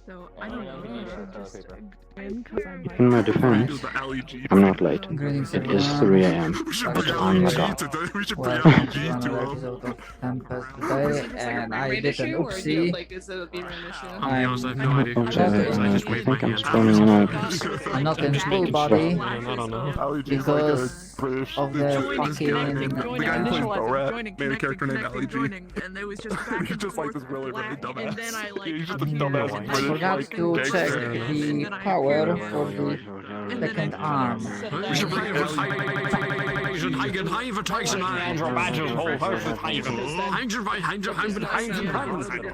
So I don't know. You should just because I'm like. In my defense, I'm not late. Greetings, It is everyone. 3 a.m. But on the dot. Welcome to another episode of Tempest Bay, and I did an oopsie. Like, is it a VRAM issue? I'll be honest, I have no idea who this is. I just waved my hand. I'm not in full body I don't know. because of the Joining, Made a character named Ali G. and it was just back He's and just like forth this really, really black, dumbass. and then I like He's just a appeared, dumbass and I British, forgot like, to gangster. check And the then I power appeared for again. the And then second I arm. We should bring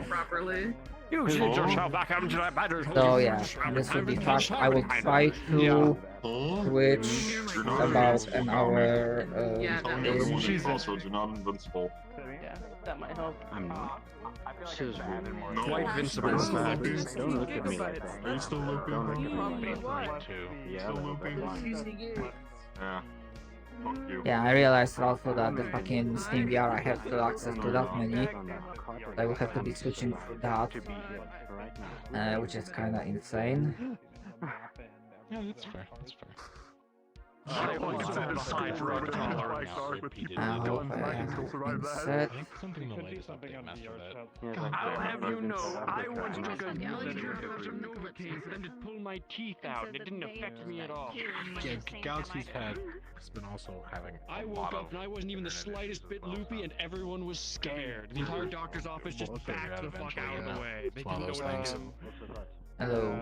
properly. You shit yourself back into that badger's hole. So yeah, this will be fast. I will try to switch about an hour Yeah, that in. makes Crossroads, you're not invincible. Yeah, that might help. I'm not. Scissors. Quite invincible, in fact. Don't look at me like that. Are you still looping? Don't look at me. Probably why. Yeah, Still but looping? Yeah. Fuck you. Yeah, I realized also that the fucking Steam VR I have still access to that many. I will have to be switching through that, which is kinda insane. Yeah, that's fair. That's fair. I hope I am set. I think something in the latest update messed with it. I'll have you know, I once took a Galaxy Novocaine and it pulled my teeth out. It didn't affect me at all. Yeah, Galaxy's has been also having. I woke up and I wasn't even the slightest bit loopy, and everyone was scared. The entire doctor's office just backed the fuck out of the way. They It's one didn't of know those what to things. do. Hello.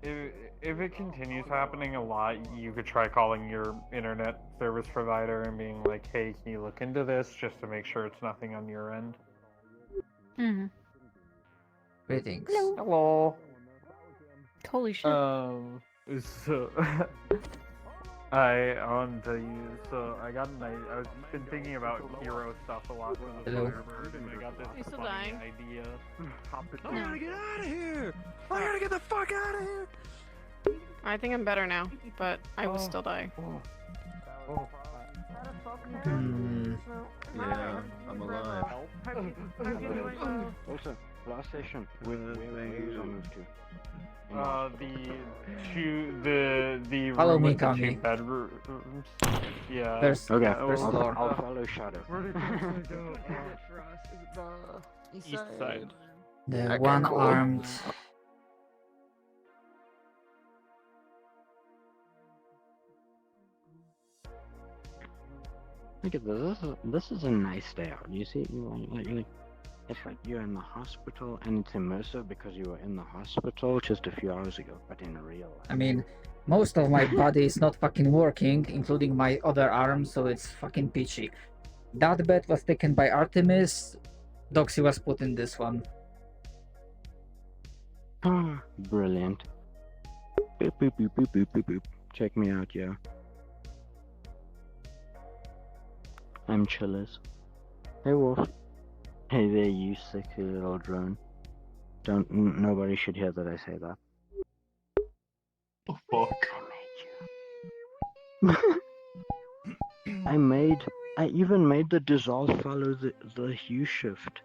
If it continues happening a lot, you could try calling your internet service provider and being like, "Hey, can you look into this just to make sure it's nothing on your end?" Greetings. Hello. Holy shit. So I wanted to use. So I got an idea. I've been thinking about hero stuff a lot for the Hello. Firebird, and I got this He's still funny dying. idea. I gotta get out of here! I gotta get the fuck out of here! I think I'm better now, but I will still die. Hmm. Yeah, I'm alive. Also, last session, where were you moved to? The Follow room me, with the Kami. two bedrooms. Yeah. There's Okay, there's floor. I'll follow Shadow. East side. The one-armed. Look at this. This is a nice day out. You see, it's like you're in the hospital, and it's immersive because you were in the hospital just a few hours ago, but in real life. I mean, most of my body is not fucking working, including my other arm, so it's fucking peachy. That bed was taken by Artemis. Doxy was put in this one. Ah, brilliant. Boop, boop, boop, boop, boop, boop, boop. Check me out, yo. I'm Chillers. Hey, Wolf. Hey there, you sexy little drone. Nobody should hear that I say that. The fuck? I even made the dissolve follow the hue shift.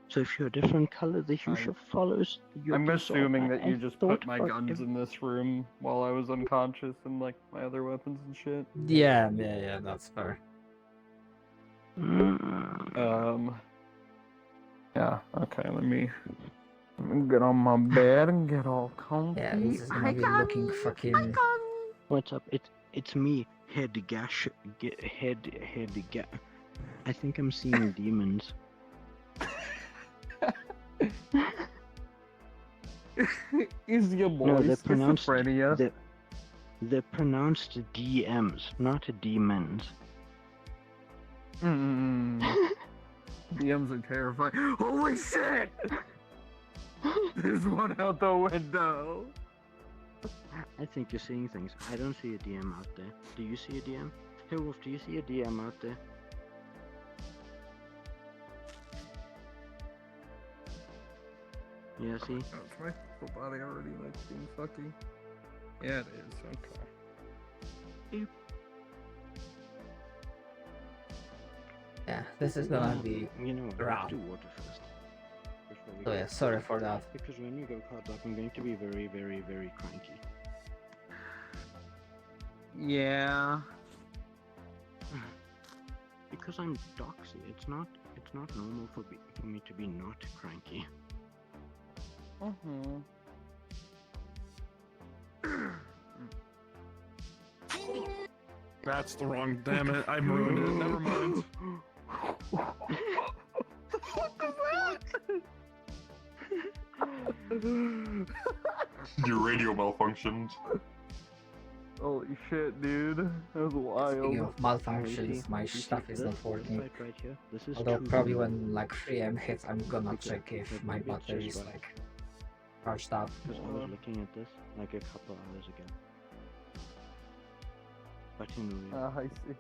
So if you're a different color, the hue shift follows your I'm dissolve. assuming that I you just thought put my for guns in this room while I was unconscious and like my other weapons and shit. Yeah, that's fair. Yeah, okay, let me get on my bed and get all comfy. Yeah, this is gonna be looking fucking. What's up? It's me, head gash. I think I'm seeing demons. Is your boy No, they're pronounced. schizophrenia? They're pronounced DMs, not demons. DMs are terrifying. Holy shit! There's one out the window. I think you're seeing things. I don't see a DM out there. Do you see a DM? Hey Wolf, do you see a DM out there? Yeah, see? Oh, it's my whole body already like being fucky. Yeah, it is. Okay. Yeah, this is gonna be You know what? rough. Do water first. we So go. yeah, sorry for that. Because when we go cards up, I'm going to be very, very, very cranky. Yeah. Because I'm doxy, it's not normal for me to be not cranky. Mm-hmm. That's the wrong. Damn it! I've ruined it. Never mind. Your radio malfunctioned. Holy shit, dude. That was Speaking wild. of malfunctions, my stuff is not working. Side right here, this is Although too probably low. when like 3 AM hits, I'm gonna Okay, check if but my maybe it's battery just is right. like charged up. Because I was looking at this like a couple hours ago. But in real. I see.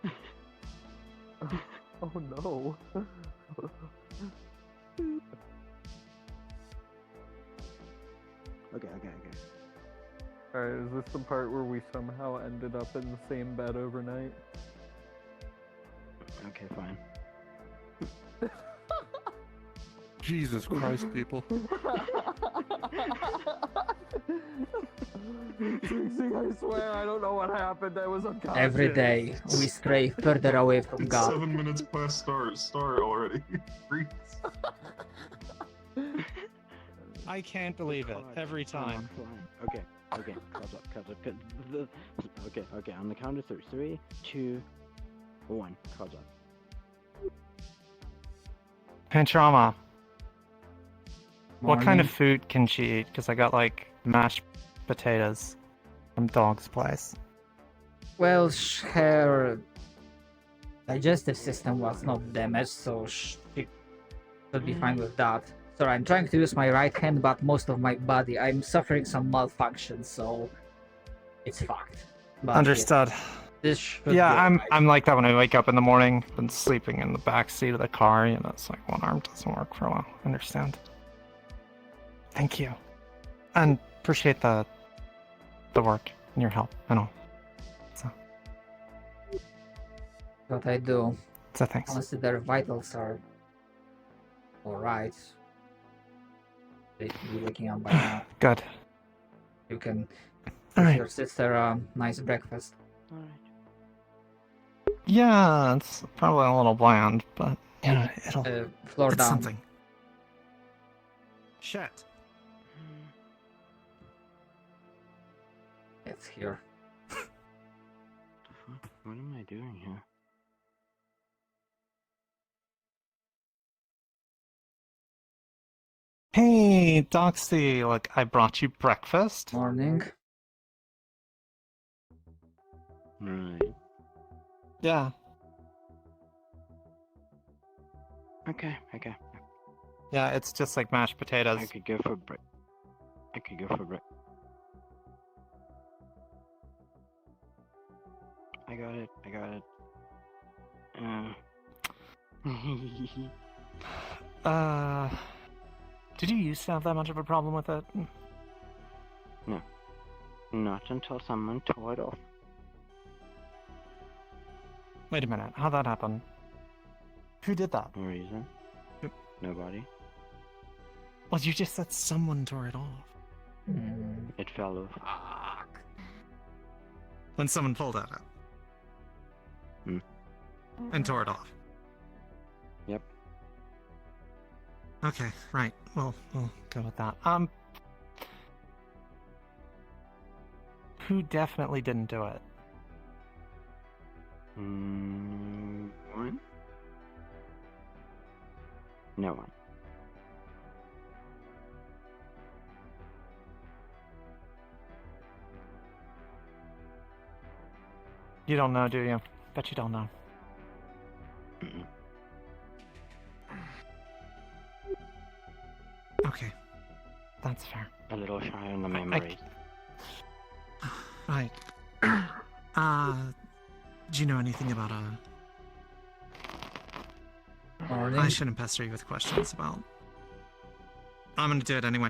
Oh no. Okay. Alright, is this the part where we somehow ended up in the same bed overnight? Okay, fine. Jesus Christ, people. Trixie, I swear I don't know what happened. I was unconscious. Every day we stray further away from It's God. 7 minutes past start already. Freeze. I can't believe it. Every time. Okay, cards up. Okay, on the count of three. 3, 2, 1, cards up. Panchama, what kind of Morning. food can she eat? Because I got like mashed potatoes from Dog's place. Well, her digestive system was not damaged, so she should be fine with that. Sorry, I'm trying to use my right hand, but most of my body, I'm suffering some malfunction, so it's fucked. But Understood. yeah, this should Yeah, be I'm alright. I'm like that when I wake up in the morning. Been sleeping in the back seat of the car. You know, it's like one arm doesn't work for a while. Understand. Thank you, and appreciate the work and your help and all. What I do. So thanks. Honestly, their vitals are alright. They should be waking up by now. Good. You can All give right. your sister a nice breakfast. Alright. Yeah, it's probably a little bland, but you know, it'll. Floor It's down. something. Shit. It's here. The fuck? What am I doing here? Hey, Doxy, look, I brought you breakfast. Morning. Right. Yeah. Okay. Yeah, it's just like mashed potatoes. I could go for break. I got it. Did you used to have that much of a problem with it? No. Not until someone tore it off. Wait a minute, how'd that happen? Who did that? No reason. Nobody. Well, you just said someone tore it off. It fell off. Fuck. When someone pulled at it. And tore it off. Yep. Okay, right. Well, we'll go with that. Who definitely didn't do it? One? No one. You don't know, do you? Bet you don't know. Mm-mm. Okay. That's fair. A little shy on the memories. Right. Do you know anything about Morning. I shouldn't pester you with questions about... I'm gonna do it anyway.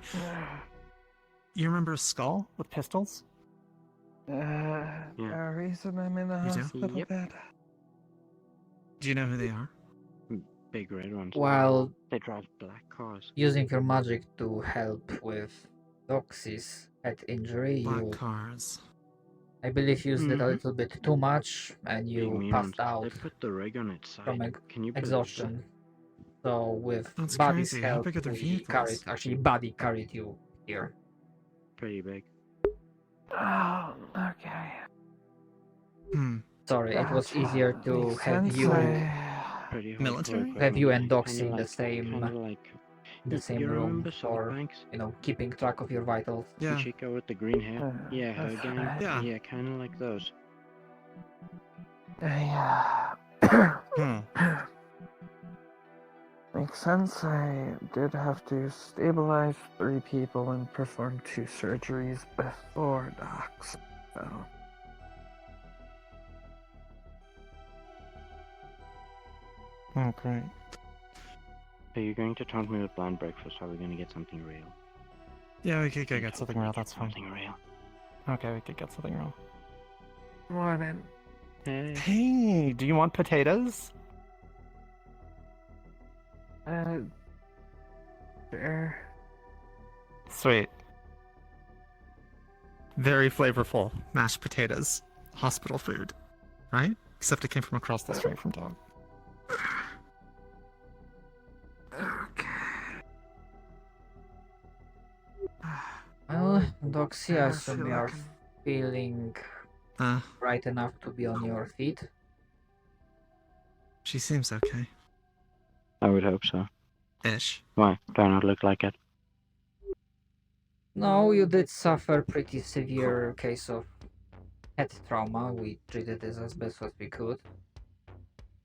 You remember a skull with pistols? reason I'm in the You do? hospital Yep. bed. Do you know who they are? big red ones. while They drive black cars. using your magic to help with Doxy's head injury, Black you, cars. I believe, used it a Mhm. little bit too much, and Big you mean passed ones. out They put the rig on its from side. Can you believe exhaustion. So with That's Buddy's crazy. How help, big are the we vehicles? carried. Actually, Buddy carried you here. that? Pretty big. Oh, okay. Hmm. Sorry, it was easier to Makes have sense. you Pretty hardcore Military? equipment, have you and kinda Doxy in the like- same kinda like in the you, same you room remember for Banks? keeping track of your vitals. The Yeah. chica with the green hair? Yeah, her That's gang. right. Yeah. Yeah, kinda like those. Yeah. Hmm. Makes sense. I did have to stabilize 3 people and perform 2 surgeries before docs. So. Oh, great. So you're going to taunt me with blind breakfast, or are we going to get something real? Yeah, we could go Get get something something. real, that's fine. Something real. Okay, we could get something real. Morning. Hey. Hey, do you want potatoes? Sure. Sweet. Very flavorful mashed potatoes. Hospital food. Right? Except it came from across the street from Dog. Well, Doxy, I Yeah, assume feel you are like feeling right enough to be on your feet. She seems okay. I would hope so. Ish. Why? Do I not look like it? No, you did suffer pretty severe case of head trauma. We treated this as best as we could.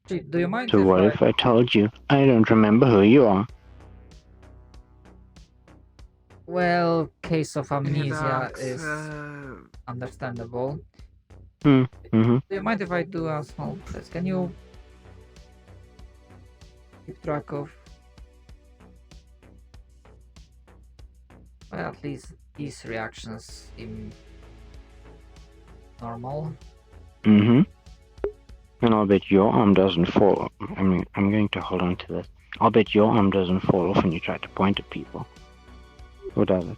Gee, do you mind So if what I... if I told you? I don't remember who you are. Well, case of Hey, amnesia docs, is understandable. Mm-hmm. Do you mind if I do a small test? Can you keep track of, well, at least these reactions seem normal? Mm-hmm. And I'll bet your arm doesn't fall. I'm going to hold on to this. I'll bet your arm doesn't fall off when you try to point at people. Or does it?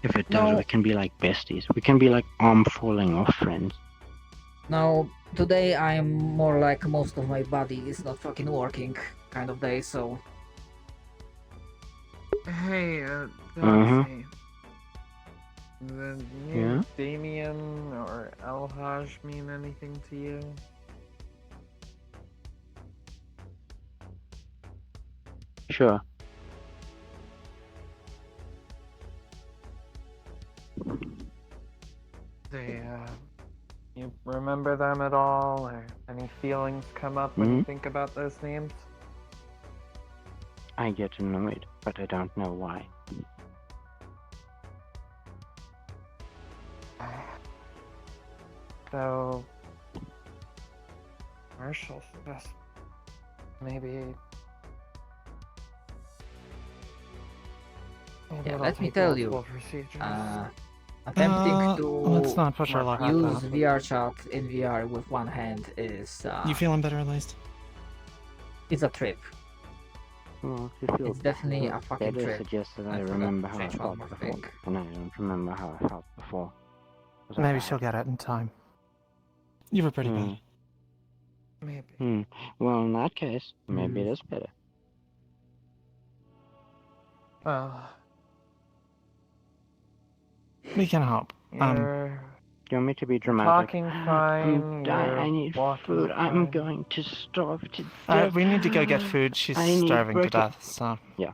If it does, No. we can be like besties. We can be like arm falling off friends. No, today I'm more like most of my body is not fucking working kind of day, so... Hey, Uh-huh. Doxy. The Yeah? name Damien or Elhaj mean anything to you? Sure. You remember them at all, or any feelings come up when you Mhm. think about those names? I get annoyed, but I don't know why. So, Marshall suggests maybe. Yeah, it'll let me take tell you, multiple procedures. Attempting to Let's not push our luck like use that. VRChat in VR with one hand is You feeling better at least? it's a trip. Well, if you feel It's definitely a fucking better, trip. suggest that I I forgot remember to how I change felt one more before. thing. And I don't remember how I felt before. Was I Uh, Maybe bad? she'll get it in time. You were pretty bad. Maybe. Well, in that case, maybe it is better. Well, We can hope. you're Do you want me to be dramatic? talking fine. I you're need walking food. I'm fine. going to starve to death. We need to go get food. She's I need starving to breakfast. death, so. Yeah.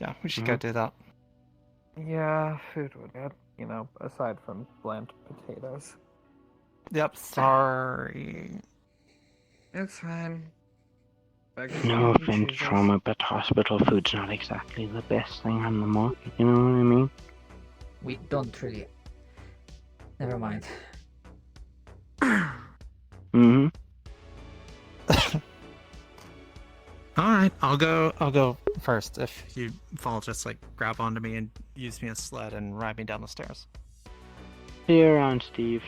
Yeah, we should go do that. Yeah, food would get, aside from bland potatoes. Yep, sorry. It's fine. No offense, trauma, but hospital food's not exactly the best thing on the market. You know what I mean? We don't really. Never mind. Mm-hmm. Alright, I'll go first. If you fall, just grab onto me and use me as sled and ride me down the stairs. See you around, Steve.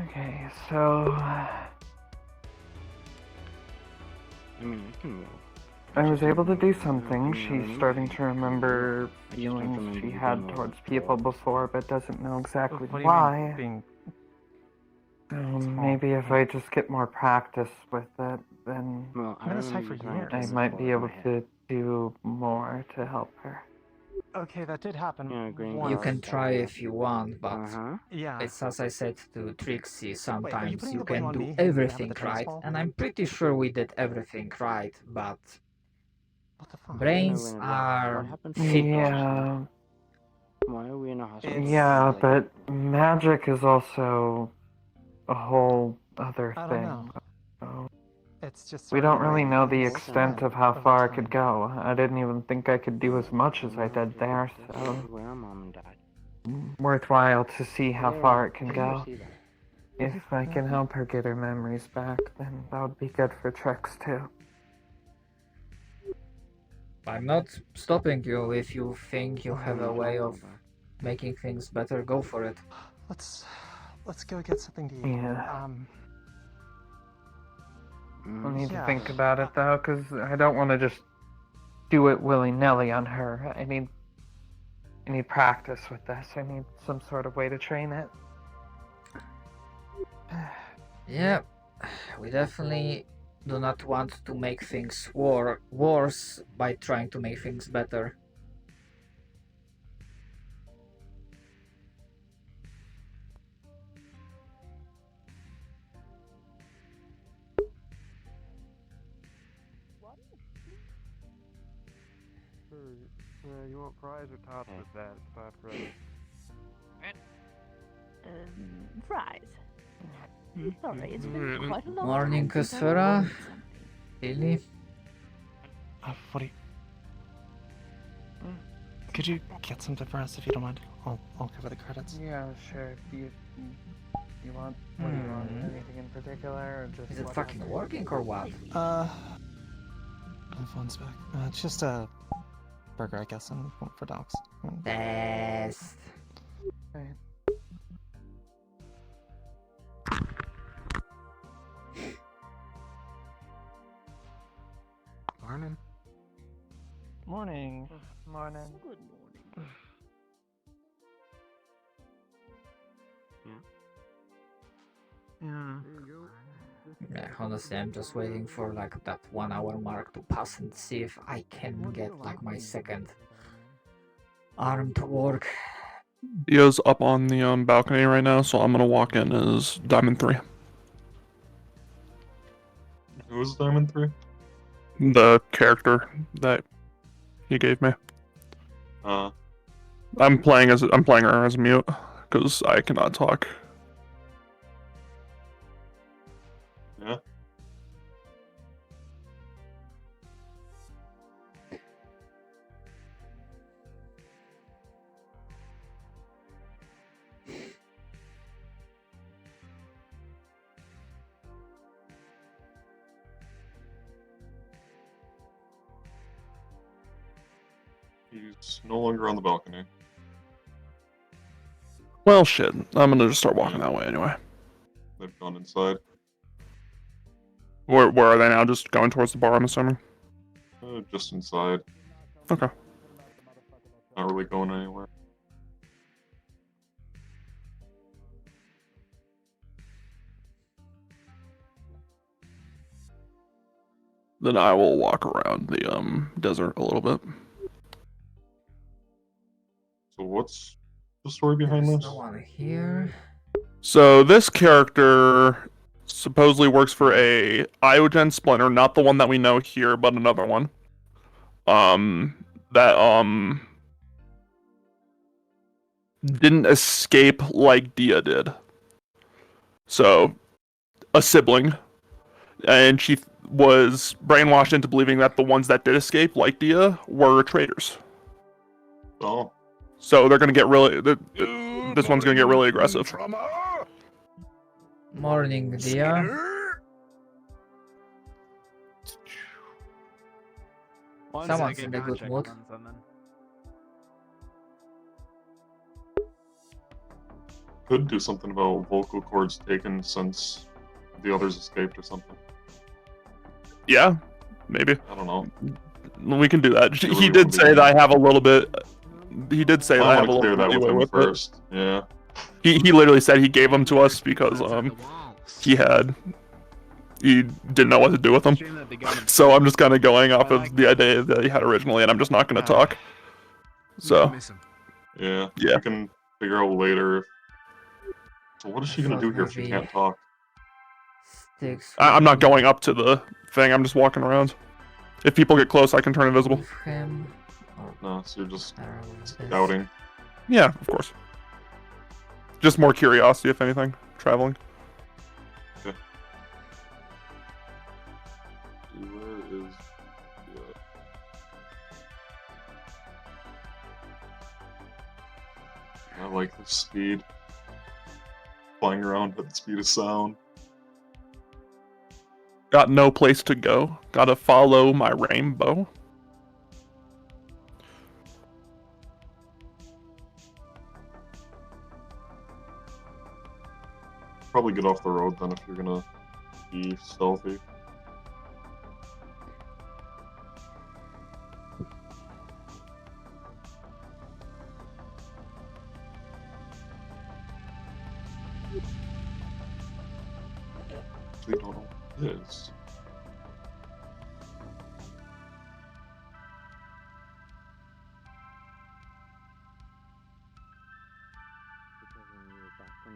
Okay, so I mean, I can move. I was able to do Just something. looking at She's it starting anyway. to remember I just don't feelings remember she you had being towards able people to- before, but doesn't know exactly What do you why. mean being? Maybe if I just get more practice with it, then Well, I've been this high for trying to I years. might move be forward able my head. to do more to help her. Okay, that did happen. Yeah, green You once. can try if you want, but Uh-huh. Yeah. it's as I said to Trixie, sometimes putting you the blame can on do me? You didn't have everything the trace right, ball? and I'm pretty sure we did everything right, but What the fuck? brains What are happened to fickle. Yeah, Why are we in a hospital? yeah, Like, but magic is also a whole other I don't thing. know. So It's just we sort of don't really like know the More than extent that. of how Over far it time. could go. I didn't even think I could do as much as I did there, This so is where mom and dad. worthwhile to see how Yeah, far it can I go. see that. If I can help her get her memories back, then that would be good for Trix too. I'm not stopping you. If you think you have a I'm way talking of about. making things better, go for it. let's go get something to eat. Yeah. I need to Yeah. think about it though, because I don't want to just do it willy-nilly on her. I need practice with this. I need some sort of way to train it. Yeah, we definitely do not want to make things worse by trying to make things better. You want fries or tots with that? Tot fries. Fries. Sorry, it's been quite a long Morning, time since I Kasfera. ordered something. Lily. What do you... Could you get something for us if you don't mind? I'll cover the credits. Yeah, sure. Do you want? What do you want? Hmm. Anything in particular, or just? Is it whatever? fucking working or what? My phone's back. It's just a burger, I guess, and one for dogs. Best. Right. Morning. Morning. Morning. Good morning. Yeah. Yeah, honestly, I'm just waiting for like that 1 hour mark to pass and see if I can get like my second arm to work. Dio's up on the balcony right now, so I'm gonna walk in as Diamond 3. Who's Diamond 3? The character that he gave me. I'm playing her as mute because I cannot talk. Yeah. He's no longer on the balcony. Well, shit. I'm gonna just start walking that way anyway. They've gone inside. Where are they now? Just going towards the bar, I'm assuming? Just inside. Okay. Not really going anywhere. Then I will walk around the desert a little bit. So what's the story behind There's this? no one here. So this character supposedly works for a Iogen splinter, not the one that we know here, but another one. That didn't escape like Dia did. So a sibling. And she was brainwashed into believing that the ones that did escape, like Dia, were traitors. Oh. So they're gonna get really. This one's gonna get really aggressive. Morning, Dia. Someone's in a good mood. could do something about vocal cords taken since the others escaped or something. Yeah, maybe. I don't know. We can do that. You He really did wanna say be- that I have a little bit. He did say that I I have a want to little clear that with leeway him with it. first. Yeah. He literally said he gave them to us because he didn't know what to do with them. So I'm just kind of going off of the idea that he had originally, and I'm just not going to talk. So Yeah. Yeah. We can figure out later. So what is she gonna do here if she Maybe- can't talk? Sticks. I'm not going up to the thing. I'm just walking around. If people get close, I can turn invisible. With him. Or No, so you're just Barrens is- scouting. Yeah, of course. Just more curiosity, if anything. Traveling. Where is I like the speed. Flying around at the speed of sound. Got no place to go. Gotta follow my rainbow. Probably get off the road then if you're gonna be stealthy. Actually don't know what it is.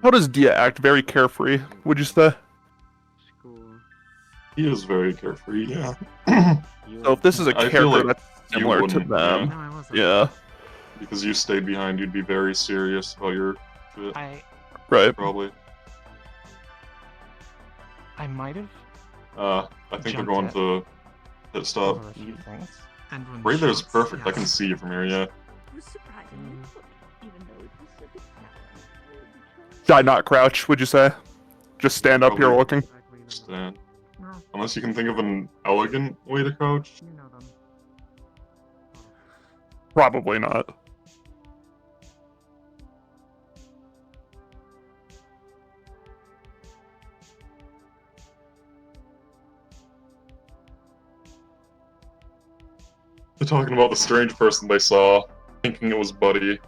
How does Dia act? Very carefree, would you say? He is very carefree, yeah. So if this is a I feel character like that's you similar to wouldn't, them, yeah. yeah, Because you stayed behind, you'd be very serious about your shit, right. probably. I might have I think they're Jumped going it. to pit stop. over a few things. And when Right there's shots, perfect, I yes. can see you from here, yeah. It was surprisingly good, even though it was a bit narrow. Should I not crouch, would you say? Just stand up here Probably. looking? Stand. Unless you can think of an elegant way to crouch. Probably not. They're talking about the strange person they saw, thinking it was Buddy.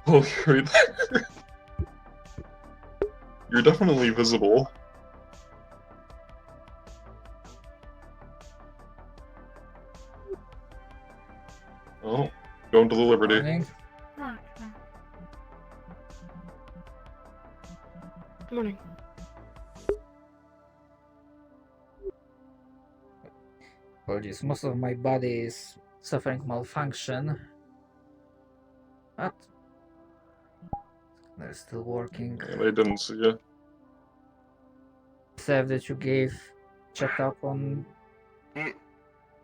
Oh, you're right there. You're definitely visible. Oh, going to the Liberty. Morning. Good morning. Apologies, most of my body is suffering malfunction. But they're still working. Yeah, they didn't see you. Save that you gave checked up on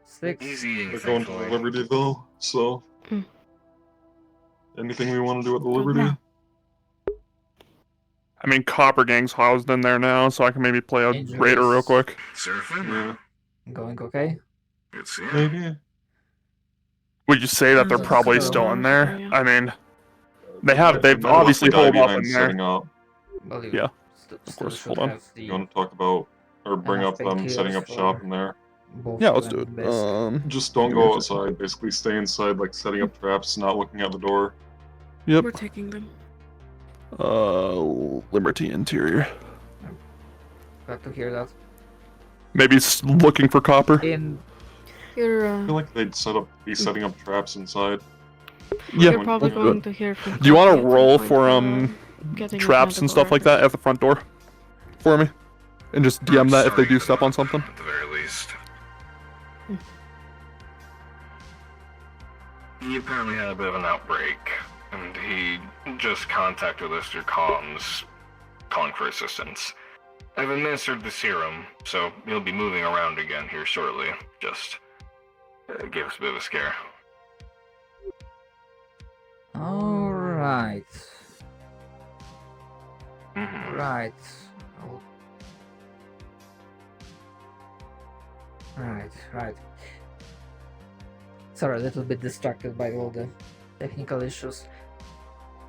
six. We're going to the Liberty though, so. Hmm. Anything we want to do at the Liberty? I mean, Copper Gang's housed in there now, so I can maybe play a Injuries. raider real quick. Yeah, Going okay? maybe. Would you say that they're That's probably so still in hard, there? yeah. I mean, they've None of us obviously the guy holed up behind in there. setting up. Well, you Yeah, still course, should hold on. have the You want to talk about, or bring Enough up them setting up painkillers shop for- in there? both Yeah, you let's and do it. Best. Just don't go outside, basically stay inside, like setting up traps, not looking at the door. Yep. We're taking them. Liberty Interior. Glad to hear that. Maybe looking for Copper. In You're, I feel like they'd be setting up traps inside. Yeah, you're probably we'll do going it. to hear from. Do you want Copy to at some roll point for getting traps and stuff like that at the front door for me, and just DM that if they do step on something? At the very least. He apparently had a bit of an outbreak, and he just contacted us through comms, calling for assistance. I've administered the serum, so he'll be moving around again here shortly. Just gave us a bit of a scare. all right, Mhm. right. Oh. Right. Sorry, a little bit distracted by all the technical issues.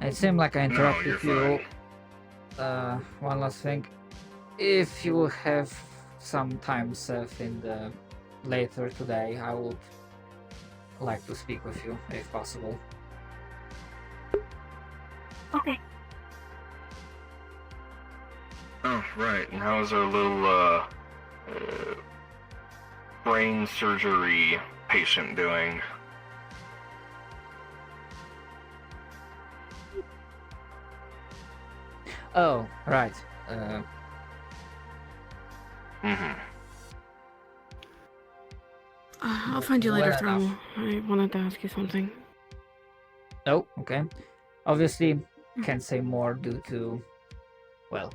It seemed like I No, interrupted you're you. One last thing. If you have some time, Seth, in the later today, I would like to speak with you, if possible. Okay. Oh, right. And how's our little, brain surgery patient doing? Oh, right. I'll find you later, Well Thrall. enough. I wanted to ask you something. Oh, okay. Obviously, can't say more due to, well,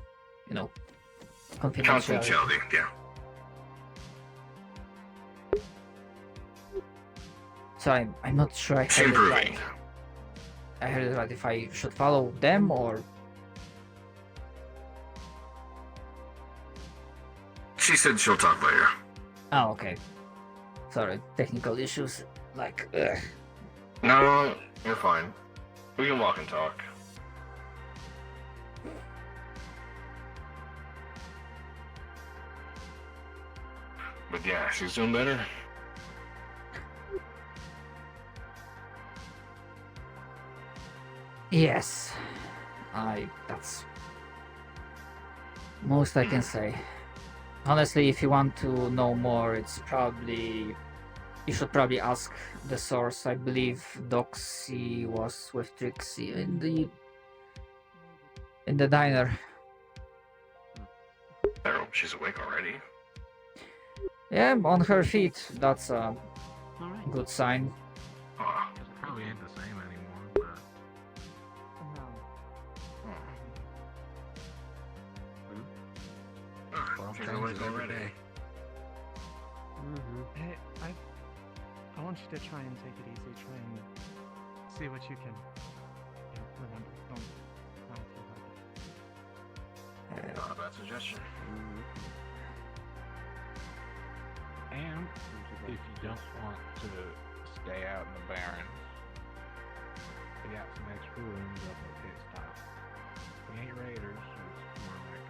you know, confidentiality. Confidentiality, yeah. So I'm not sure I It's heard it improving. right. I heard it right if I should follow them or... She said she'll talk later. Oh, okay. Sorry, technical issues, like, ugh. No, you're fine. We can walk and talk. But yeah, she's doing better. Yes. That's most I can say. Honestly, if you want to know more, it's probably... You should probably ask the source. I believe Doxy was with Trixie in the diner. Oh, she's awake already. Yeah, on her feet. That's a good sign. It probably ain't the same anymore, but... Well, she's awake already. Hey, I want you to try and take it easy. Try and see what you can remember. Don't feel Not a bad suggestion. And if you don't want to stay out in the Barrens, we got some extra rooms up at pit stop. We ain't raiders, it's more like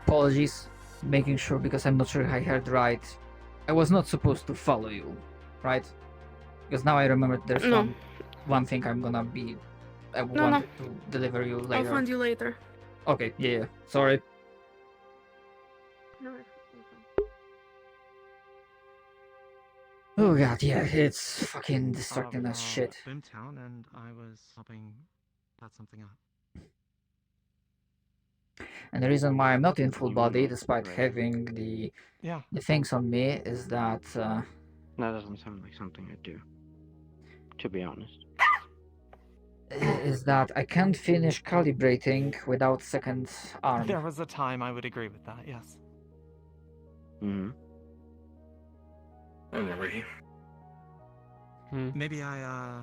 Apologies, making sure because I'm not sure I heard right. I was not supposed to follow you, right? Because now I remember there's No. one thing I'm gonna be. I No, wanted to deliver you I'll later. find you later. Okay, yeah. Sorry. No, Oh god, yeah, it's fucking distracting as shit. Boomtown, and I was helping set something up. And the reason why I'm not in full body, despite having the things on me, is that That doesn't sound like something I'd do, to be honest. is that I can't finish calibrating without second arm. There was a time I would agree with that, yes. Mm-hmm. And there we. Maybe I,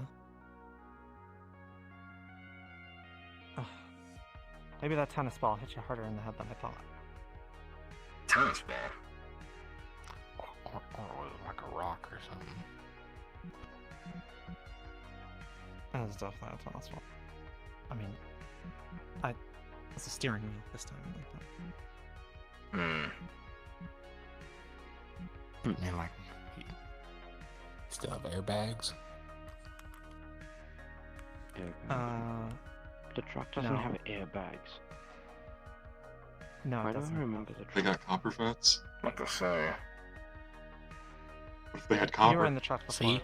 maybe that tennis ball hit you harder in the head than I thought. Tennis ball? Or was it like a rock or something? That was definitely a tennis ball. I mean, it's a steering wheel this time. I mean, like, you still have airbags? The truck doesn't no. have airbags. No, Why it do I doesn't. remember the They truck? got copper fats? What to say? What if they had You copper? were in the truck before. See?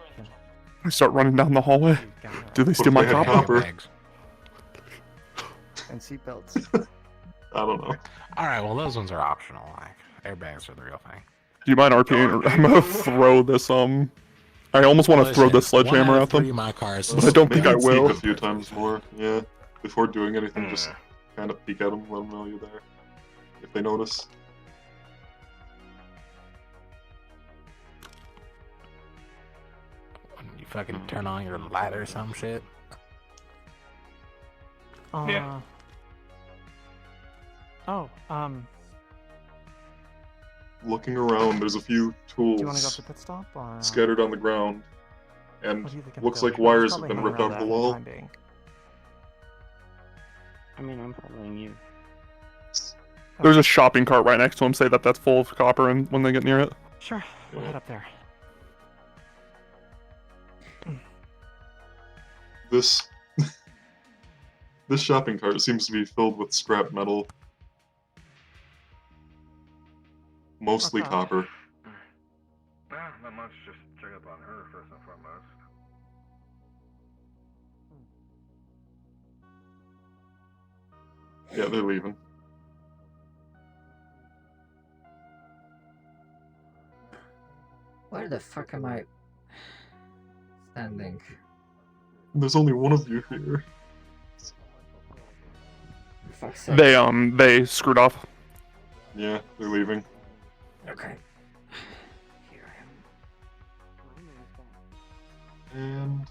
I start running down the hallway. Do they steal my What if they had copper? copper? And seatbelts. I don't know. Alright, well, those ones are optional. Like, airbags are the real thing. Do you mind RPing? I'm gonna throw this, I almost want to throw this sledgehammer at them. My cars. But I don't think I Maybe peek will. a few times more, yeah. Before doing anything, just kind of peek at them, let them know you're there. If they notice. You fucking turn on your light or some shit. Oh, looking around, there's a few Do you want to go up tools to pit stop or? scattered on the ground, and What do you think of looks the like village? We'll wires have probably been hang ripped around out of the that for wall. time being. I mean, I'm following you. There's a shopping cart right next to him. Say that that's full of copper, and when they get near it. Sure, we'll head up there. This this shopping cart seems to be filled with scrap metal, mostly Okay. copper. Nah, not much. Just check up on her first and foremost. Yeah, they're leaving. Where the fuck am I standing? There's only one of you here. For fuck's sake. They screwed off. Yeah, they're leaving. Okay. And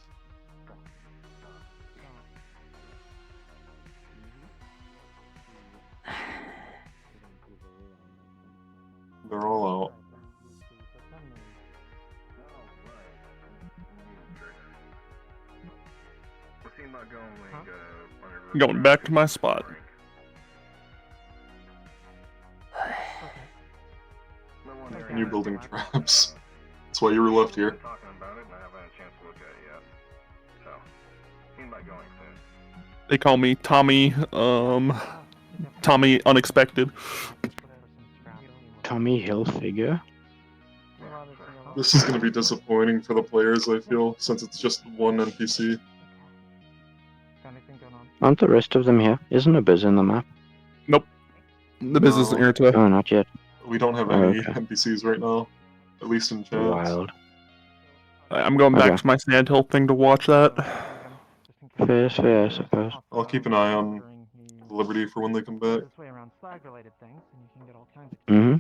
they're all out. Going back to my spot. And you're building traps. That's why you were left here. They call me Tommy. Tommy Unexpected. Tommy Hilfiger? This is going to be disappointing for the players, I feel, since it's just one NPC. Aren't the rest of them here? Isn't a biz in the map? Nope. The biz isn't here today. Oh, not yet. We don't have Oh, any okay. NPCs right now, at least in chat. Wild. I'm going back Okay. to my sandhill thing to watch that. Fair, fair, I suppose. I'll keep an eye on Liberty for when they come back. Mm-hmm.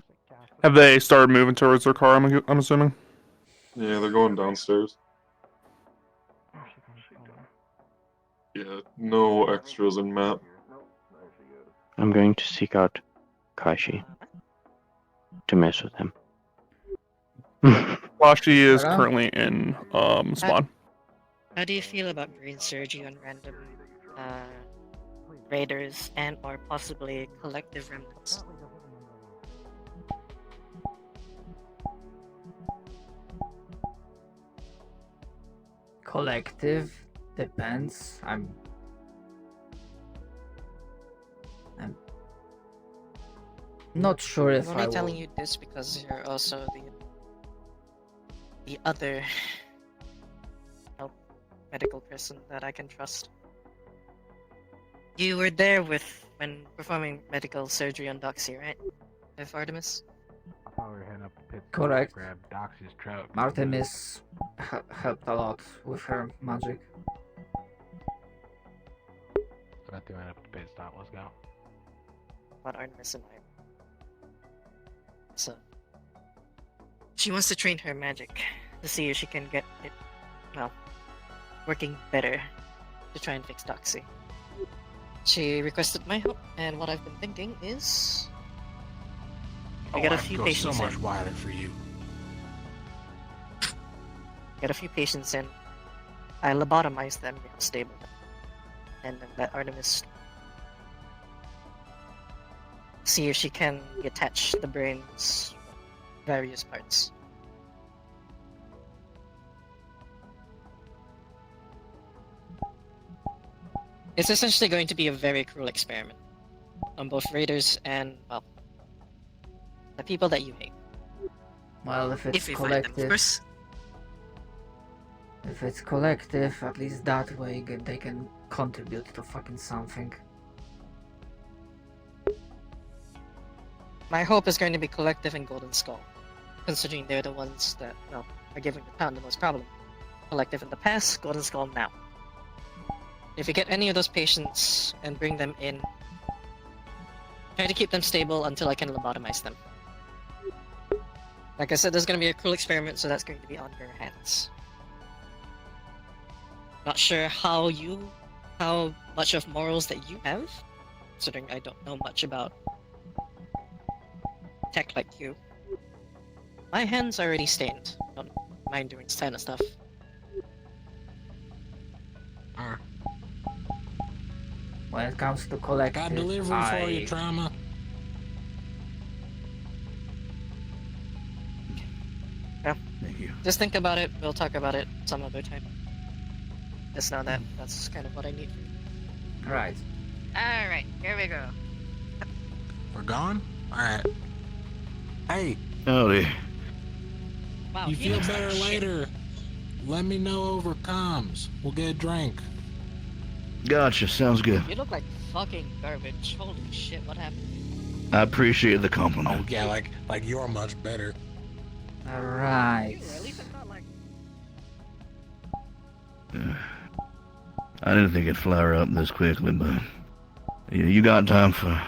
Have they started moving towards their car? I'm assuming. Yeah, they're going downstairs. Yeah, no extras in map. I'm going to seek out Kashi to mess with him. Washi is Hello? currently in spawn. How do you feel about brain surgery on random raiders and or possibly collective remnants? Collective depends. I'm not sure if I'm I only telling will. you this because you're also the other medical person that I can trust. You were there when performing medical surgery on Doxy, right? With Artemis? I thought we were heading up the pit. Correct. Grab Doxy's truck. Artemis helped a lot with her magic. So I threw it up the pit stop. Let's go. About Artemis and I. So she wants to train her magic to see if she can get it, well, working better to try and fix Doxy. She requested my help, and what I've been thinking is I got a few patients so much in. wider for you. Get a few patients in. I lobotomize them, stable them, and then let Artemis see if she can attach the brain's various parts. It's essentially going to be a very cruel experiment on both raiders and, well, the people that you hate. Well, if it's If we find them, of collective, course. if it's collective, at least that way they can contribute to fucking something. My hope is going to be collective and Golden Skull, considering they're the ones that, well, are giving the town the most problem. Collective in the past, Golden Skull now. If you get any of those patients and bring them in, try to keep them stable until I can lobotomize them. Like I said, there's going to be a cruel experiment, so that's going to be on your hands. Not sure how much of morals that you have, considering I don't know much about tech like you. My hands are already stained. Don't mind doing this kind of stuff. When it comes to collective, Got delivery for you, Trauma. Yeah. Thank you. Just think about it. We'll talk about it some other time. Just know that that's kind of what I need. Right. Alright, here we go. We're gone? Alright. Hey, Howdy. Wow, you he feel looks like better shit. later. Let me know over comms. We'll get a drink. Gotcha, sounds good. You look like fucking garbage. Holy shit, what happened? I appreciate the compliment. Oh yeah, like you're much better. Alright. At least it's not like... I didn't think it'd flare up this quickly, but you got time for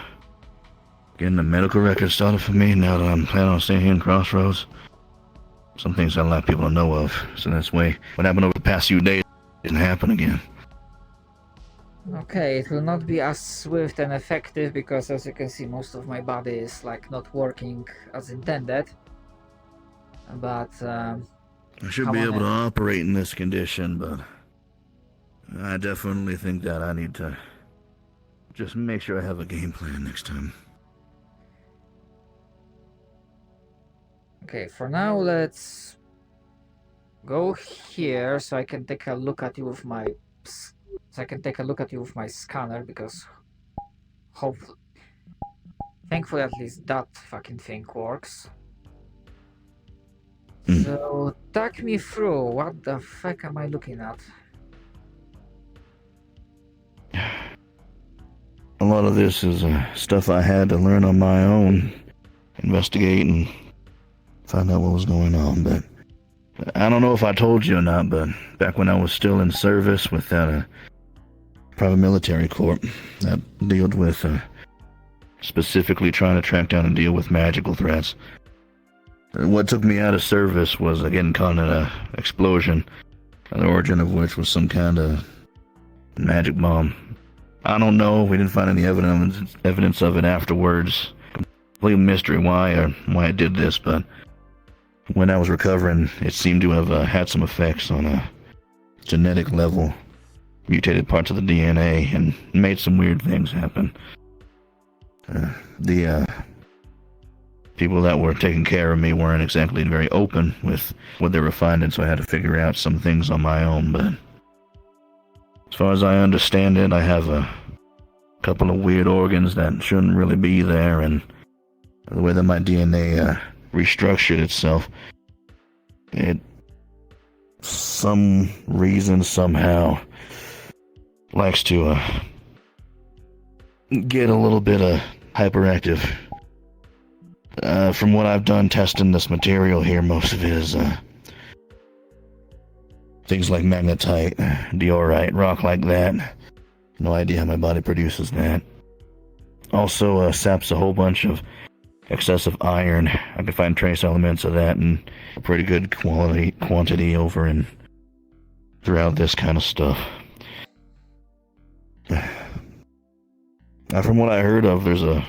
getting the medical record started for me now that I'm planning on staying here in Crossroads? Some things I'd like people to know of, so this way what happened over the past few days didn't happen again. Okay, it will not be as swift and effective because, as you can see, most of my body is like not working as intended. But I should come be on able to in. operate in this condition, but I definitely think that I need to just make sure I have a game plan next time. Okay, for now let's go here so I can take a look at you with my scanner because hopefully, thankfully at least that fucking thing works. So talk me through, what the fuck am I looking at? A lot of this is stuff I had to learn on my own, investigate and find out what was going on, but I don't know if I told you or not, but back when I was still in service with that private military corps that dealt with specifically trying to track down and deal with magical threats. What took me out of service was getting caught in an explosion, the origin of which was some kind of magic bomb. I don't know, we didn't find any evidence of it afterwards. Complete mystery why it did this, but when I was recovering, it seemed to have had some effects on a genetic level, mutated parts of the DNA, and made some weird things happen. The people that were taking care of me weren't exactly very open with what they were finding, so I had to figure out some things on my own, but as far as I understand it, I have a couple of weird organs that shouldn't really be there, and the way that my DNA restructured itself, it some reason somehow likes to get a little bit hyperactive. From what I've done testing this material here, most of it is things like magnetite, diorite, rock like that. No idea how my body produces that. Also saps a whole bunch of excessive iron. I can find trace elements of that in a pretty good quantity over and throughout this kind of stuff. Now, from what I heard of, there's a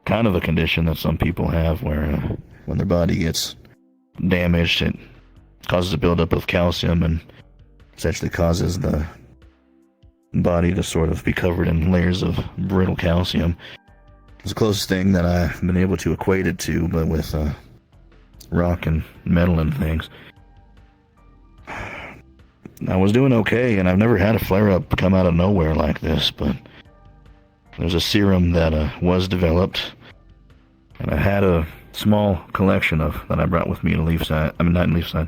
kind of a condition that some people have where when their body gets damaged, it causes a buildup of calcium and essentially causes the body to sort of be covered in layers of brittle calcium. It's the closest thing that I've been able to equate it to, but with rock and metal and things. I was doing okay, and I've never had a flare-up come out of nowhere like this, but there's a serum that was developed, and I had a small collection of that I brought with me to Leafside. I mean, not in Leafside.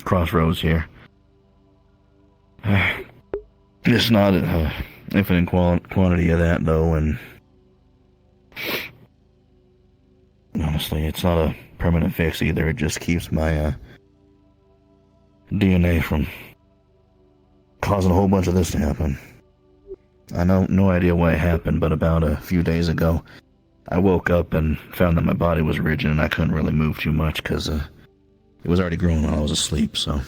Crossroads here. It's not an infinite quantity of that, though, and honestly, it's not a permanent fix either. It just keeps my DNA from causing a whole bunch of this to happen. I know no idea why it happened, but about a few days ago, I woke up and found that my body was rigid and I couldn't really move too much because it was already growing while I was asleep, so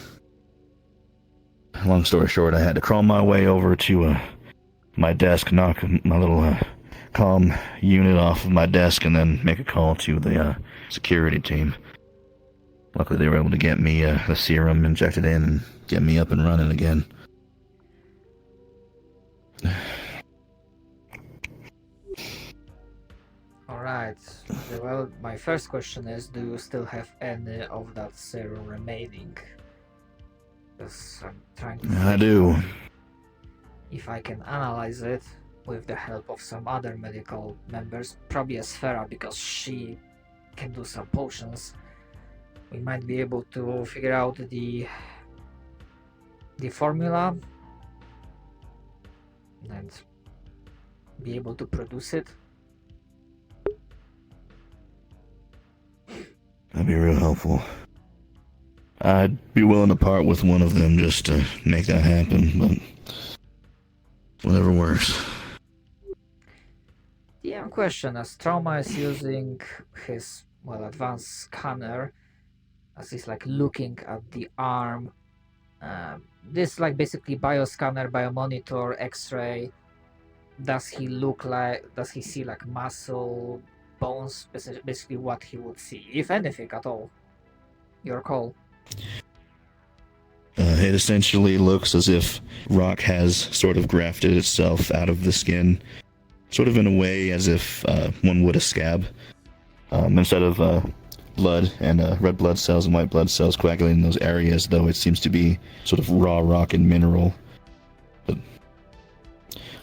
long story short, I had to crawl my way over to my desk, knock my little comm unit off of my desk and then make a call to the security team. Luckily, they were able to get me the serum injected in and get me up and running again. Alright. Well, my first question is, do you still have any of that serum remaining? Because I'm trying to... I do. If I can analyze it with the help of some other medical members, probably Sphera, because she can do some potions, we might be able to figure out the formula and be able to produce it. That'd be real helpful. I'd be willing to part with one of them just to make that happen, but whatever works. The question, as Trauma is using his, well, advanced scanner, as he's like looking at the arm, this like basically bioscanner, biomonitor, x-ray, does he see like muscle, bones, basically what he would see, if anything at all? Your call. It essentially looks as if rock has sort of grafted itself out of the skin, sort of in a way as if one would a scab. Instead of blood and red blood cells and white blood cells coagulating in those areas, though, it seems to be sort of raw rock and mineral. But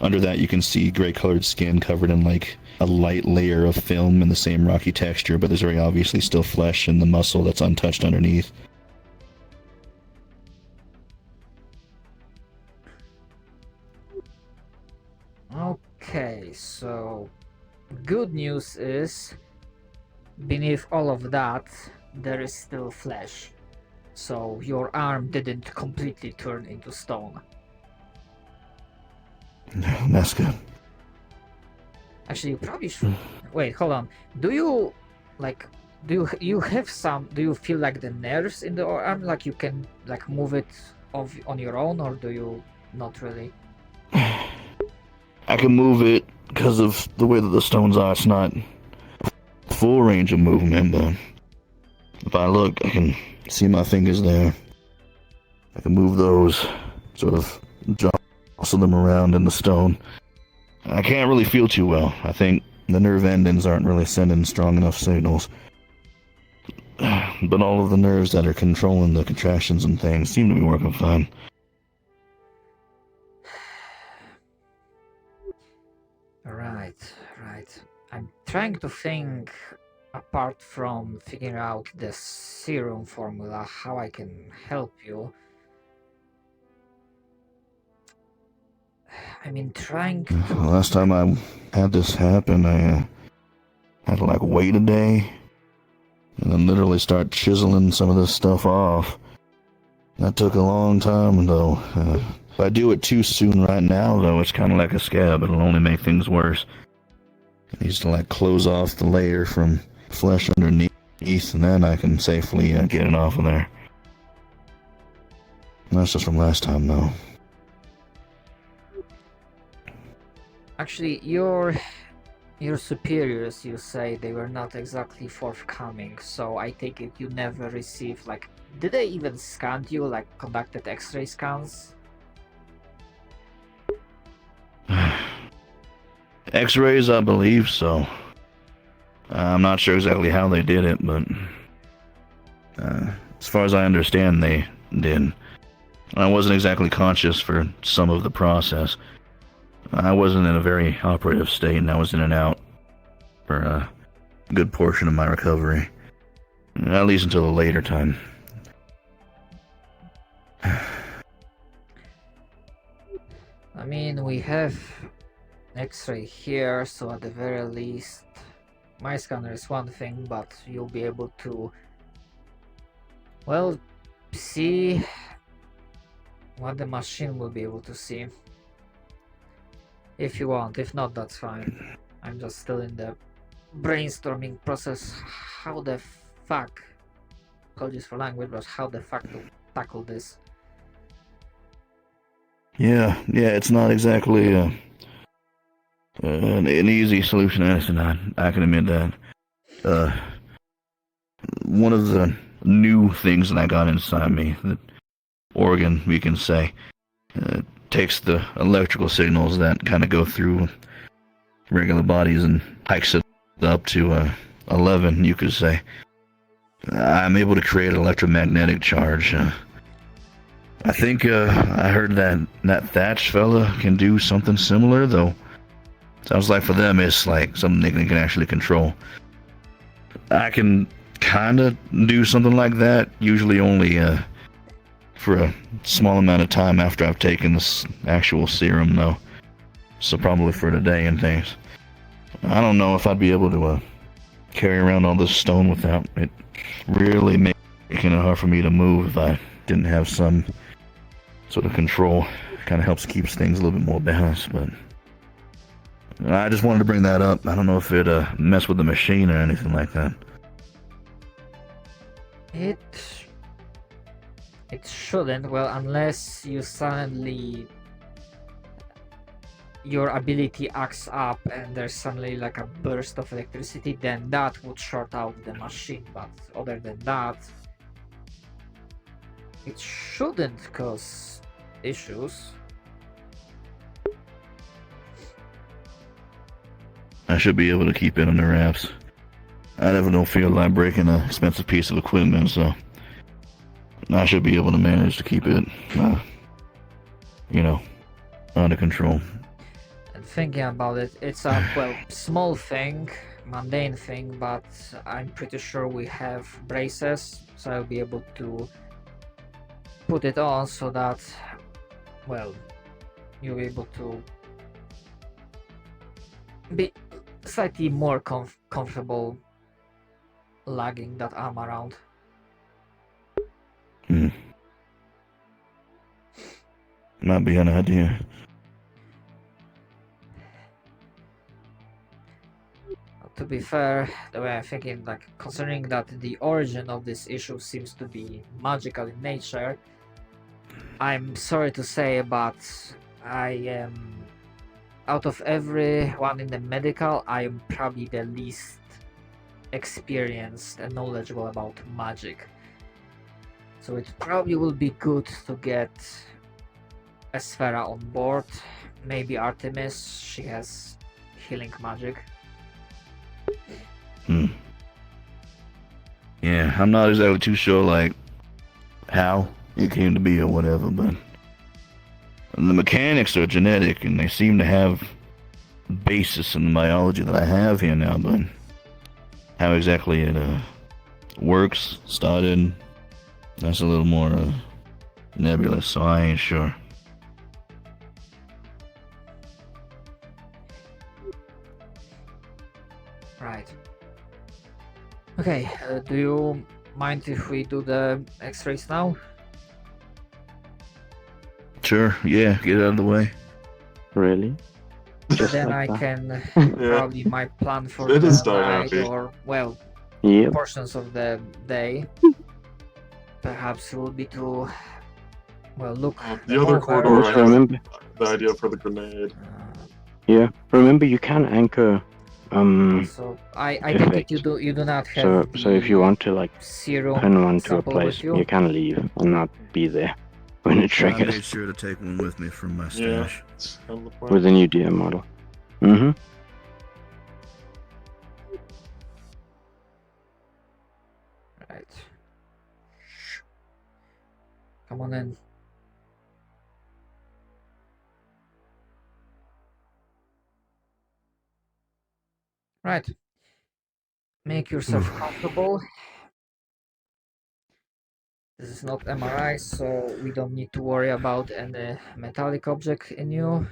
under that you can see gray-colored skin covered in like a light layer of film in the same rocky texture, but there's very obviously still flesh and the muscle that's untouched underneath. Okay, so good news is beneath all of that there is still flesh, so your arm didn't completely turn into stone. That's good. Actually, you probably should wait, hold on. Do you like do you feel like the nerves in the arm, like you can like move it on your own, or do you not really? I can move it because of the way that the stones are. It's not full range of movement, but if I look, I can see my fingers there. I can move those, sort of jostle them around in the stone. I can't really feel too well. I think the nerve endings aren't really sending strong enough signals. But all of the nerves that are controlling the contractions and things seem to be working fine. Right. I'm trying to think, apart from figuring out the serum formula, how I can help you. I mean, trying to... Last time I had this happen, I had to like wait a day and then literally start chiseling some of this stuff off. That took a long time, though. If I do it too soon right now, though, it's kind of like a scab. It'll only make things worse. It needs to like close off the layer from flesh underneath, and then I can safely get it off of there. And that's just from last time, though. Actually, your superiors, you say they were not exactly forthcoming, so I take it you never received, like, did they even scan you, like conducted x-ray scans? X-rays, I believe so. I'm not sure exactly how they did it, but as far as I understand, they did. I wasn't exactly conscious for some of the process. I wasn't in a very operative state, and I was in and out for a good portion of my recovery. At least until a later time. I mean, we have x-ray here, so at the very least my scanner is one thing, but you'll be able to, well, see what the machine will be able to see. If you want, if not, that's fine. I'm just still in the brainstorming process. How the fuck, apologies for language, but how the fuck to tackle this? Yeah, it's not exactly An easy solution, Addison. I can admit that. One of the new things that I got inside me, the organ, we can say, takes the electrical signals that kind of go through regular bodies and hikes it up to 11, you could say. I'm able to create an electromagnetic charge. I think I heard that Thatch fella can do something similar, though. Sounds like for them it's like something they can actually control. I can kind of do something like that, usually only for a small amount of time after I've taken this actual serum, though. So probably for today and things. I don't know if I'd be able to carry around all this stone without it really making it hard for me to move if I didn't have some sort of control. Kind of helps keeps things a little bit more balanced, but I just wanted to bring that up. I don't know if it messed with the machine or anything like that. It shouldn't, well, unless you suddenly your ability acts up and there's suddenly like a burst of electricity, then that would short out the machine, but other than that, it shouldn't cause issues. I should be able to keep it under wraps. I never don't feel like breaking an expensive piece of equipment, so I should be able to manage to keep it, under control. And thinking about it, it's a, well, small thing, mundane thing, but I'm pretty sure we have braces, so I'll be able to put it on so that, well, you'll be able to be slightly more comfortable lugging that arm around. Might be an idea. To be fair, the way I'm thinking, like, considering that the origin of this issue seems to be magical in nature, I'm sorry to say, but I am, out of everyone in the medical, I am probably the least experienced and knowledgeable about magic. So it probably will be good to get Esfera on board, maybe Artemis, she has healing magic. Yeah, I'm not exactly too sure, like, how it came to be or whatever, but the mechanics are genetic, and they seem to have basis in the biology that I have here now, but how exactly it works, started, that's a little more nebulous, so I ain't sure. Right. Okay, do you mind if we do the x-rays now? Sure, yeah, get it out of the way. Really? Just Then like I that? can Yeah. probably my plan for It the is die night, happy. or, well, Yep. portions of the day. Perhaps it would be to, well, look. The other over- corridor, I Also have remember, the idea for the grenade. yeah, remember you can anchor So I take it effects. you do not have So if you want to like serum pin one to a sample place, with you? you can leave and not be there when it I triggers made sure to take one with me from my Yeah, stash. that's kind of the point. with the new DM model. Mm-hmm. Right. Come on in. Right. Make yourself comfortable. This is not MRI, so we don't need to worry about any metallic object in you.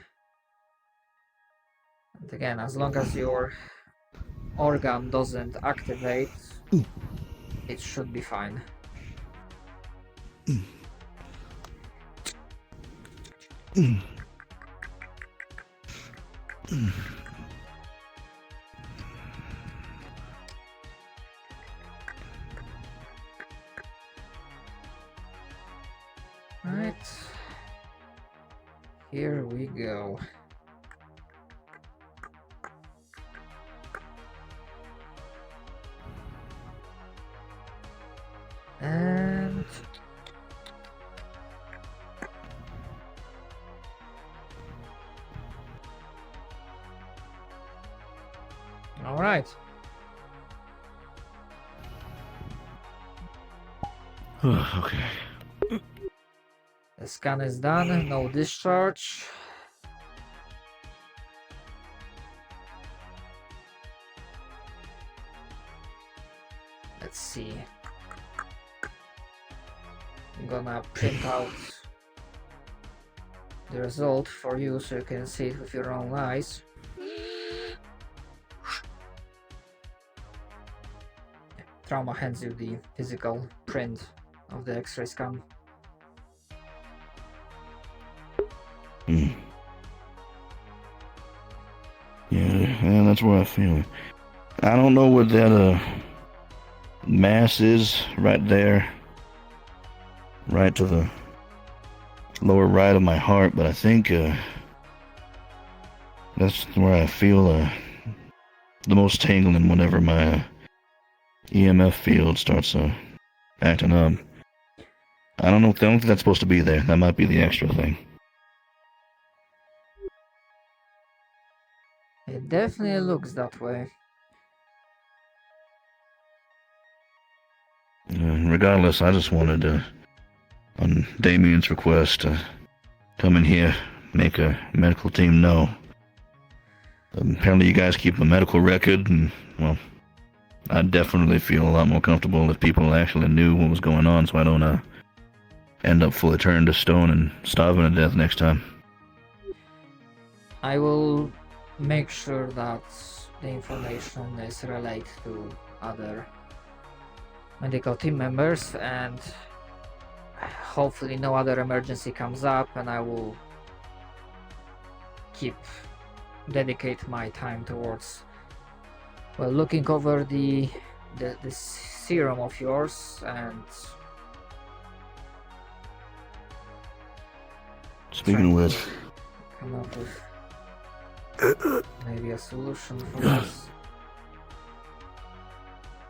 And again, as long as your organ doesn't activate, it should be fine. Right. Here we go. All right. Okay. The scan is done. No discharge. Let's see. I'm gonna print out the result for you so you can see it with your own eyes. Trauma hands you the physical print of the X-ray scan. Yeah, that's where I feel it. I don't know what that mass is right there, right to the lower right of my heart, but I think that's where I feel the most tingling whenever my EMF field starts acting up. I don't think that's supposed to be there. That might be the extra thing. It definitely looks that way. Regardless, I just wanted to, on Damien's request, come in here, make a medical team know. Apparently you guys keep a medical record, and, well, I'd definitely feel a lot more comfortable if people actually knew what was going on, so I don't end up fully turned to stone and starving to death next time. I will make sure that the information is relayed to other medical team members, and hopefully no other emergency comes up, and I will dedicate my time towards, well, looking over the serum of yours and speaking of which, come up with maybe a solution for this.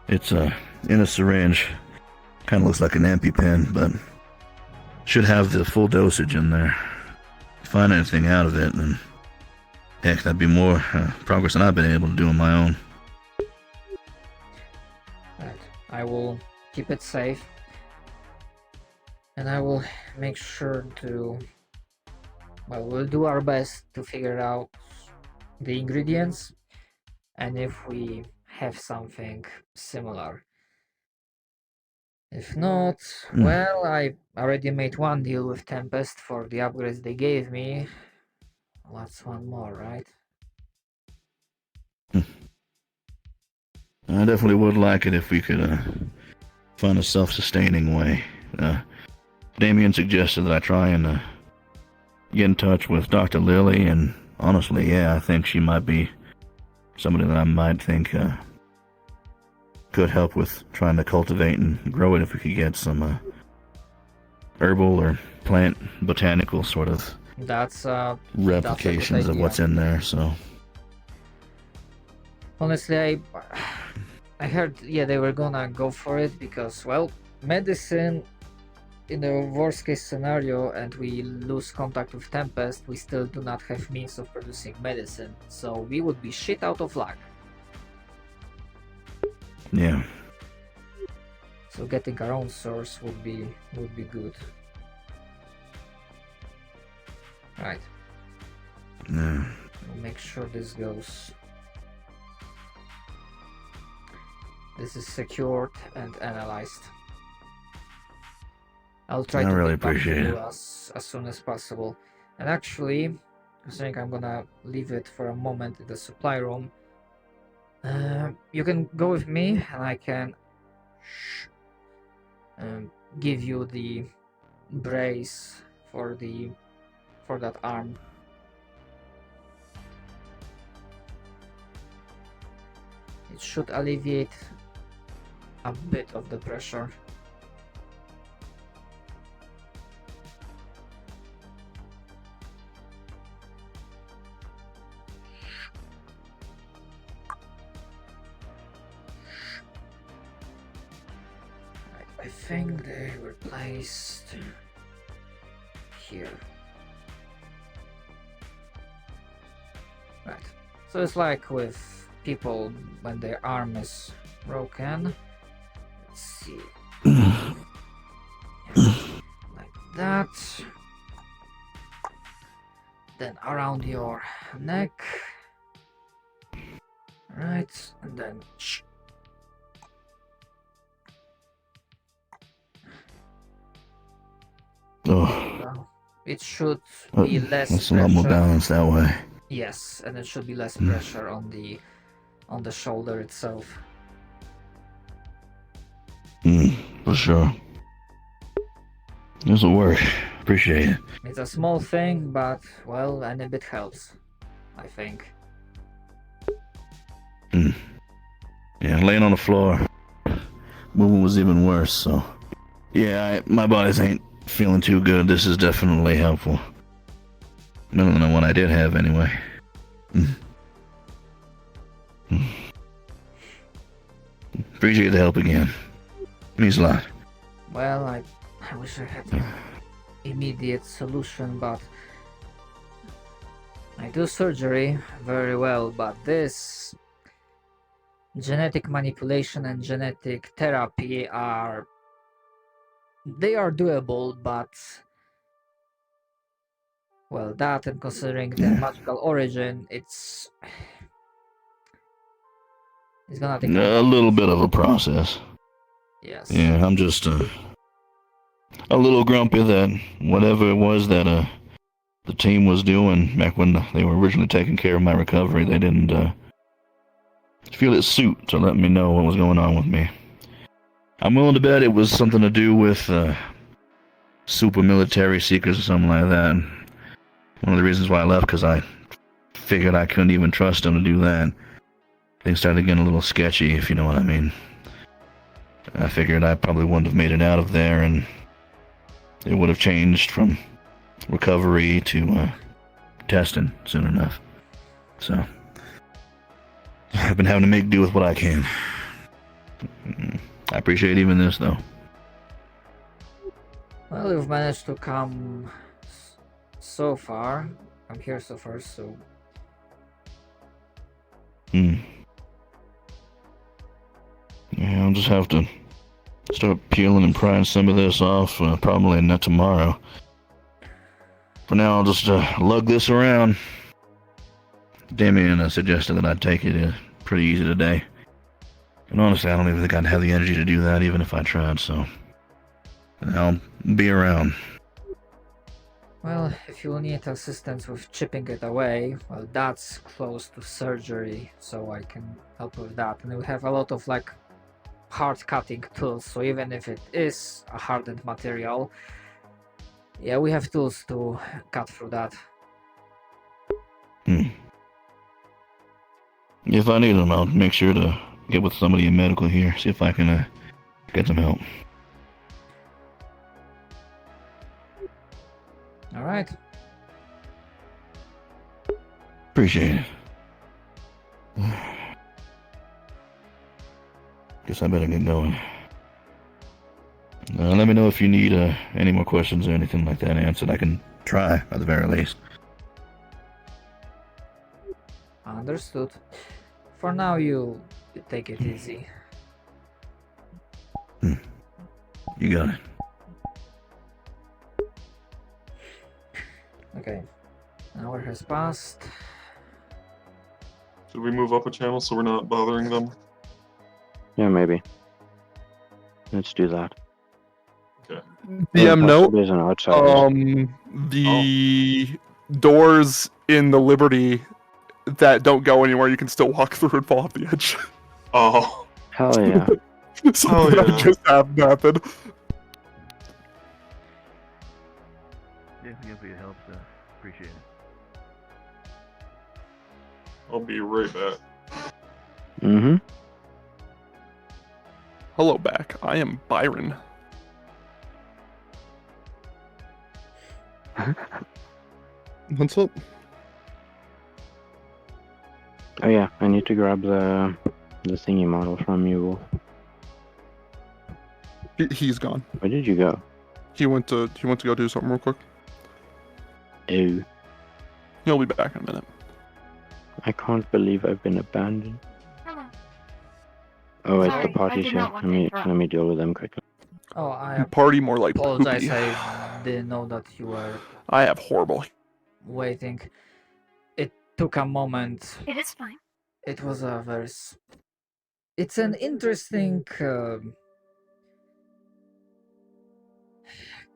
It's in a syringe. Kind of looks like an EpiPen, but should have the full dosage in there. If you find anything out of it, then heck, that'd be more progress than I've been able to do on my own. Right. I will keep it safe, and I will make sure to, well, we'll do our best to figure out the ingredients, and if we have something similar. If not, well, I already made one deal with Tempest for the upgrades they gave me. Well, that's one more, right? I definitely would like it if we could find a self-sustaining way. Damien suggested that I try and get in touch with Dr. Lilly, and honestly, yeah, I think she might be somebody that I might think could help with trying to cultivate and grow it if we could get some herbal or plant botanical sort of That's replications of what's in there. So honestly, I heard, yeah, they were gonna go for it because, well, medicine, in the worst case scenario and we lose contact with Tempest, we still do not have means of producing medicine, so we would be shit out of luck. yeah, So getting our own source would be good. Right. yeah. We'll make sure this goes. This is secured and analyzed. I'll try I to really get back to appreciate you it. as soon as possible. And actually, I think I'm gonna leave it for a moment in the supply room. You can go with me, and I can give you the brace for that arm. It should alleviate a bit of the pressure. I think they were placed here. Right. So it's like with people when their arm is broken. Let's see. Like that. Then around your neck. Right, and then Oh, it should be less that's a lot more pressure. balanced that way. Yes, and it should be less pressure on the shoulder itself. For sure. This'll work. Appreciate it. It's a small thing, but well, any bit helps, I think. Yeah, laying on the floor, moving was even worse. So, yeah, my bodies ain't feeling too good. This is definitely helpful. Better than the one I did have, anyway. Appreciate the help again. Means a lot. Well, I wish I had an immediate solution, but I do surgery very well, but this genetic manipulation and genetic therapy are doable, but well, that and considering their magical origin, it's gonna take A little bit of a process. Yes. Yeah, I'm just a little grumpy that whatever it was that the team was doing back when they were originally taking care of my recovery, they didn't feel it suit to let me know what was going on with me. I'm willing to bet it was something to do with super military secrets or something like that. One of the reasons why I left, because I figured I couldn't even trust them to do that. Things started getting a little sketchy, if you know what I mean. I figured I probably wouldn't have made it out of there, and it would have changed from recovery to testing soon enough. So, I've been having to make do with what I can. I appreciate even this, though. Well, you've managed to come so far. I'm here so far, so Yeah, I'll just have to start peeling and prying some of this off, probably not tomorrow. For now, I'll just lug this around. Damien suggested that I'd take it pretty easy today. And honestly, I don't even think I'd have the energy to do that even if I tried, so I'll be around. well, if you need assistance with chipping it away, well, that's close to surgery, so I can help with that. And we have a lot of like hard cutting tools, so even if it is a hardened material, yeah, we have tools to cut through that. If I need them, I'll make sure to get with somebody in medical here, see if I can get some help. All right. Appreciate it. Guess I better get going. Let me know if you need any more questions or anything like that answered. I can try, at the very least. Understood. For now, you take it easy. You got it. Okay. An hour has passed. Should we move up a channel so we're not bothering them? Yeah, maybe. Let's do that. Okay. DM note. There's an outside. The doors in the Liberty that don't go anywhere, you can still walk through and fall off the edge. Oh. Hell yeah. Something I just have happened. Yeah, if it helps, appreciate it. I'll be right back. Mm-hmm. Hello back. I am Byron. What's up? Oh yeah, I need to grab the thingy model from you. He's gone. Where did you go? He went to go do something real quick. Ew. He'll be back in a minute. I can't believe I've been abandoned. Oh, wait, Sorry, the party's I did here. not want Let to me, interrupt. let me deal with them quickly. Oh, I Party more like apologize. poopy. I didn't know that you were I have horrible. waiting. It took a moment. It is fine. It was a very. It's an interesting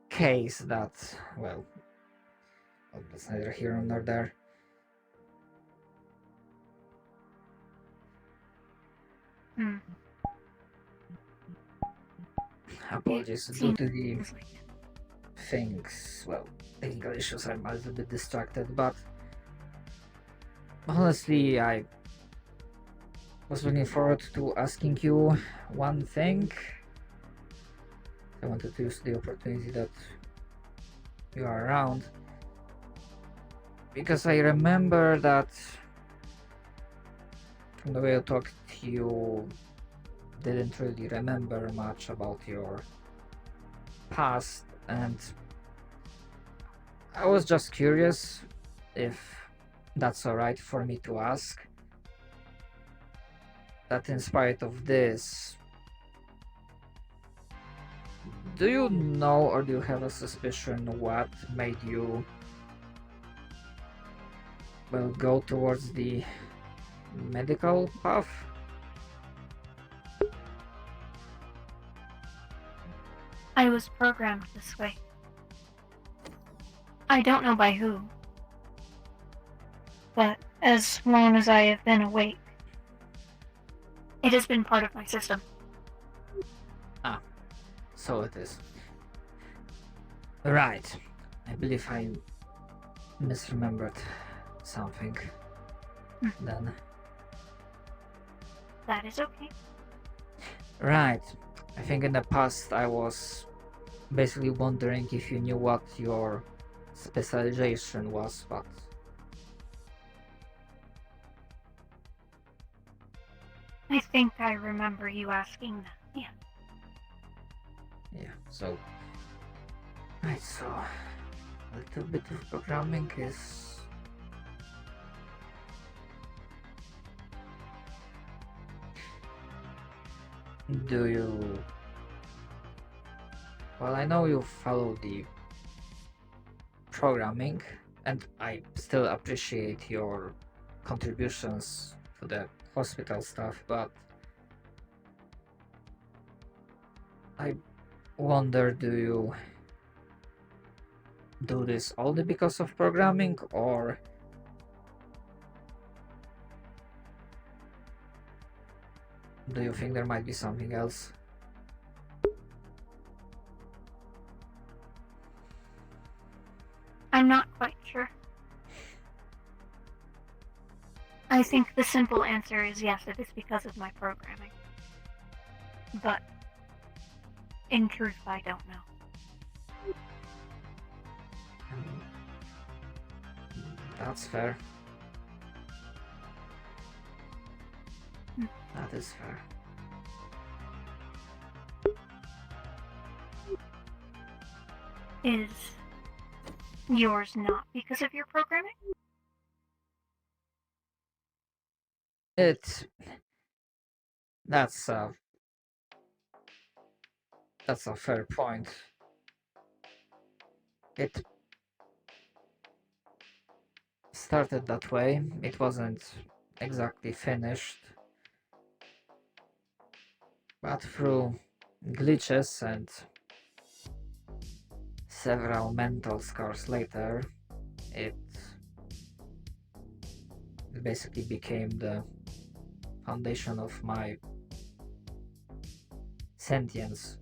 case that, well, that's neither here nor there. Hmm. Apologies due to the things, well, technical issues. I'm a little bit distracted, but honestly, I was looking forward to asking you one thing. I wanted to use the opportunity that you are around, because I remember that from the way you talked, you didn't really remember much about your past, and I was just curious if that's alright for me to ask. That in spite of this, do you know or do you have a suspicion what made you, well, go towards the medical path? I was programmed this way. I don't know by who. But as long as I have been awake, it has been part of my system. Ah, so it is. Right. I believe I misremembered something then. That is okay. Right. I think in the past I was basically wondering if you knew what your specialization was, but I think I remember you asking that, yeah. yeah, so right, so a little bit of programming is do you, well, I know you follow the programming and I still appreciate your contributions to the hospital stuff, but I wonder, do you do this only because of programming, or do you think there might be something else? I'm not quite sure. I think the simple answer is yes, it is because of my programming. But in truth, I don't know. That's fair. That is fair. Is yours not because of your programming? That's a fair point. It started that way. It wasn't exactly finished, but through glitches and several mental scars later, it basically became the foundation of my sentience.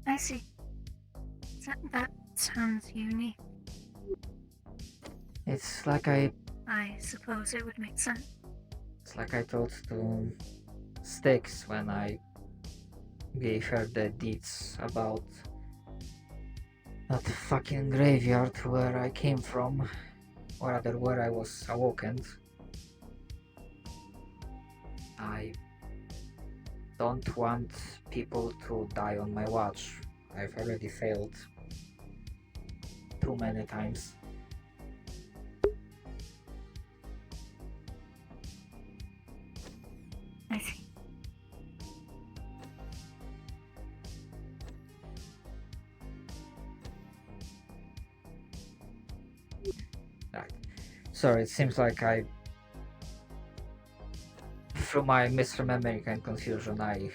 I see. That sounds unique. It's like I suppose it would make sense. It's like I talked to Styx when I gave her the deeds about that fucking graveyard where I came from, or rather where I was awoken. I don't want people to die on my watch. I've already failed too many times. I see. Right. Sorry, it seems like through my misremembering and confusion, I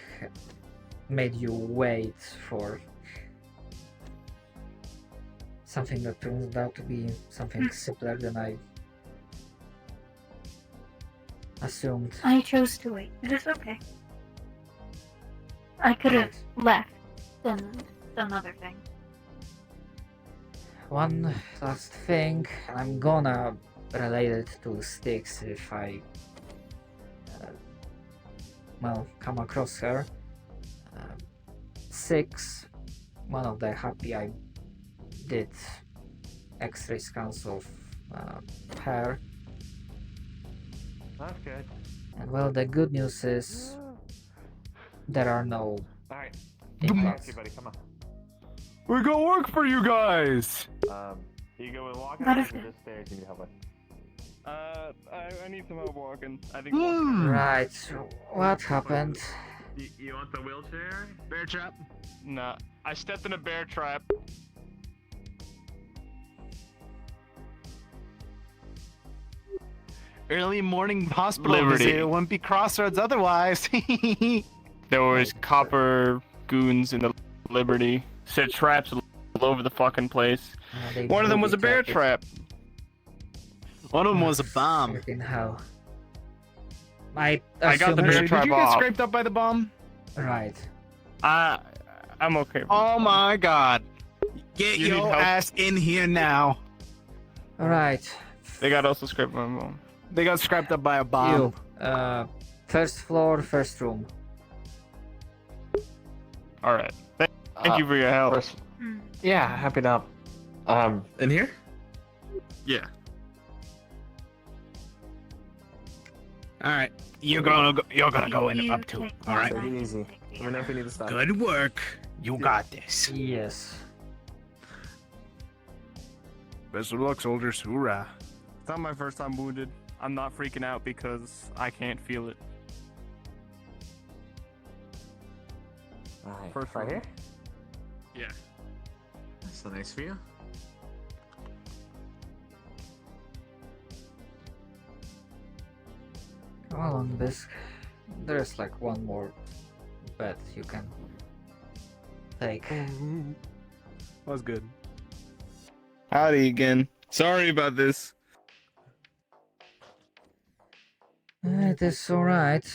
made you wait for something that turns out to be something simpler than I assumed. I chose to wait. It is okay. I could have left and done other things. One last thing, I'm gonna relate it to Styx if I well, come across her. 6, one of the happy I did X-ray scans of her. That's good. And well, the good news is there are no Alright. implants. Okay, buddy, come on. We got work for you guys! You go with walking That or is is it just stairs you need help with? I need some help walking. I think. Right, what happened? You want the wheelchair? Bear trap? Nah, I stepped in a bear trap. Early morning hospital Liberty. visit. It wouldn't be Crossroads otherwise. There was copper goons in the Liberty. Set traps all over the fucking place. One of them was a bear trap. One of them was a bomb. Freaking hell. I got the assume- bear trap. Did you get scraped up by the bomb? Right. I'm okay. Oh my god. Get You need your help? ass in here now. Alright. They got also scraped by a bomb. They got scrapped up by a bomb. You, first floor, first room. Alright. Thank you for your help. Yeah, happy to help. In here? Yeah. Alright. You're gonna go in up too. Alright. Take it easy. Let me know if you need to stop. Good work. You got this. Yes. Best of luck, soldiers. Hoorah. It's not my first time wounded. I'm not freaking out because I can't feel it. Alright, First right room. here? Yeah. That's a nice view. Come along, Bisque. There's like one more bet you can take. Was good. Howdy again. Sorry about this. It is alright.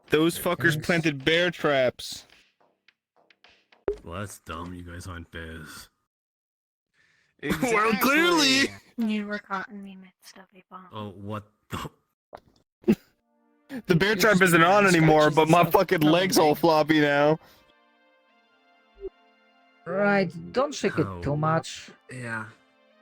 Those fuckers planted bear traps. Well, that's dumb. You guys aren't bears. Well, clearly. You were caught in the midst of a bomb. Oh, what the? The bear trap isn't on anymore, but my fucking leg's all floppy now. Right, don't shake it too much. Yeah.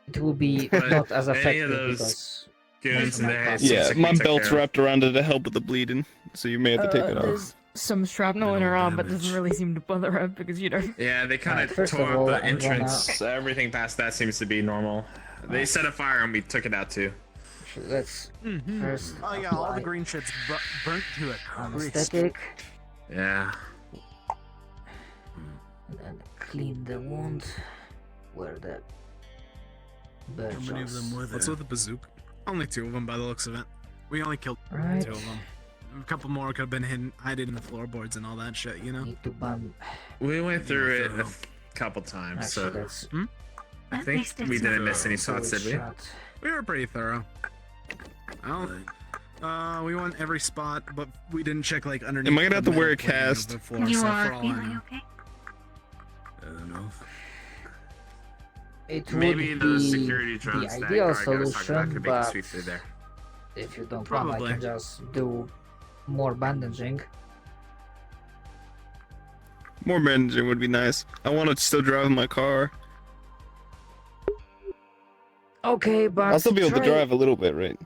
It will be But not as any effective of those because... goons in there. Yeah, my belt's wrapped around it to help with the bleeding, so you may have to take it off. There's some shrapnel in her arm, but doesn't really seem to bother her because you know. Yeah, they kind of First of tore all, up the I'm gonna- entrance. Everything past that seems to be normal. They set a fire and we took it out too. Let's first Oh yeah, all the apply green shit's burnt to a crisp. anesthetic Yeah. and then clean the wound where the bird How many of them were there? What's with the bazooka? Only 2 of them by the looks of it. We only killed Right. 2 of them. A couple more could have been hidden in the floorboards and all that shit, you know? Need to ban. We went through it thorough. a couple times, Actually, so that's I At think least it's we didn't not miss any shots, did we? shot. We were pretty thorough. We went every spot, but we didn't check like underneath. Am I gonna have to the wear a metal plating of cast? the floor, You so for are all I feeling know. okay? I don't know. It Maybe would those be security drones the that ideal guard guys talking about solution, could make a but sweep through there. if you don't want, I Probably. can just do more bandaging. More bandaging would be nice. I want to still drive my car. Okay, but I'll still be able to try- drive a little bit, right?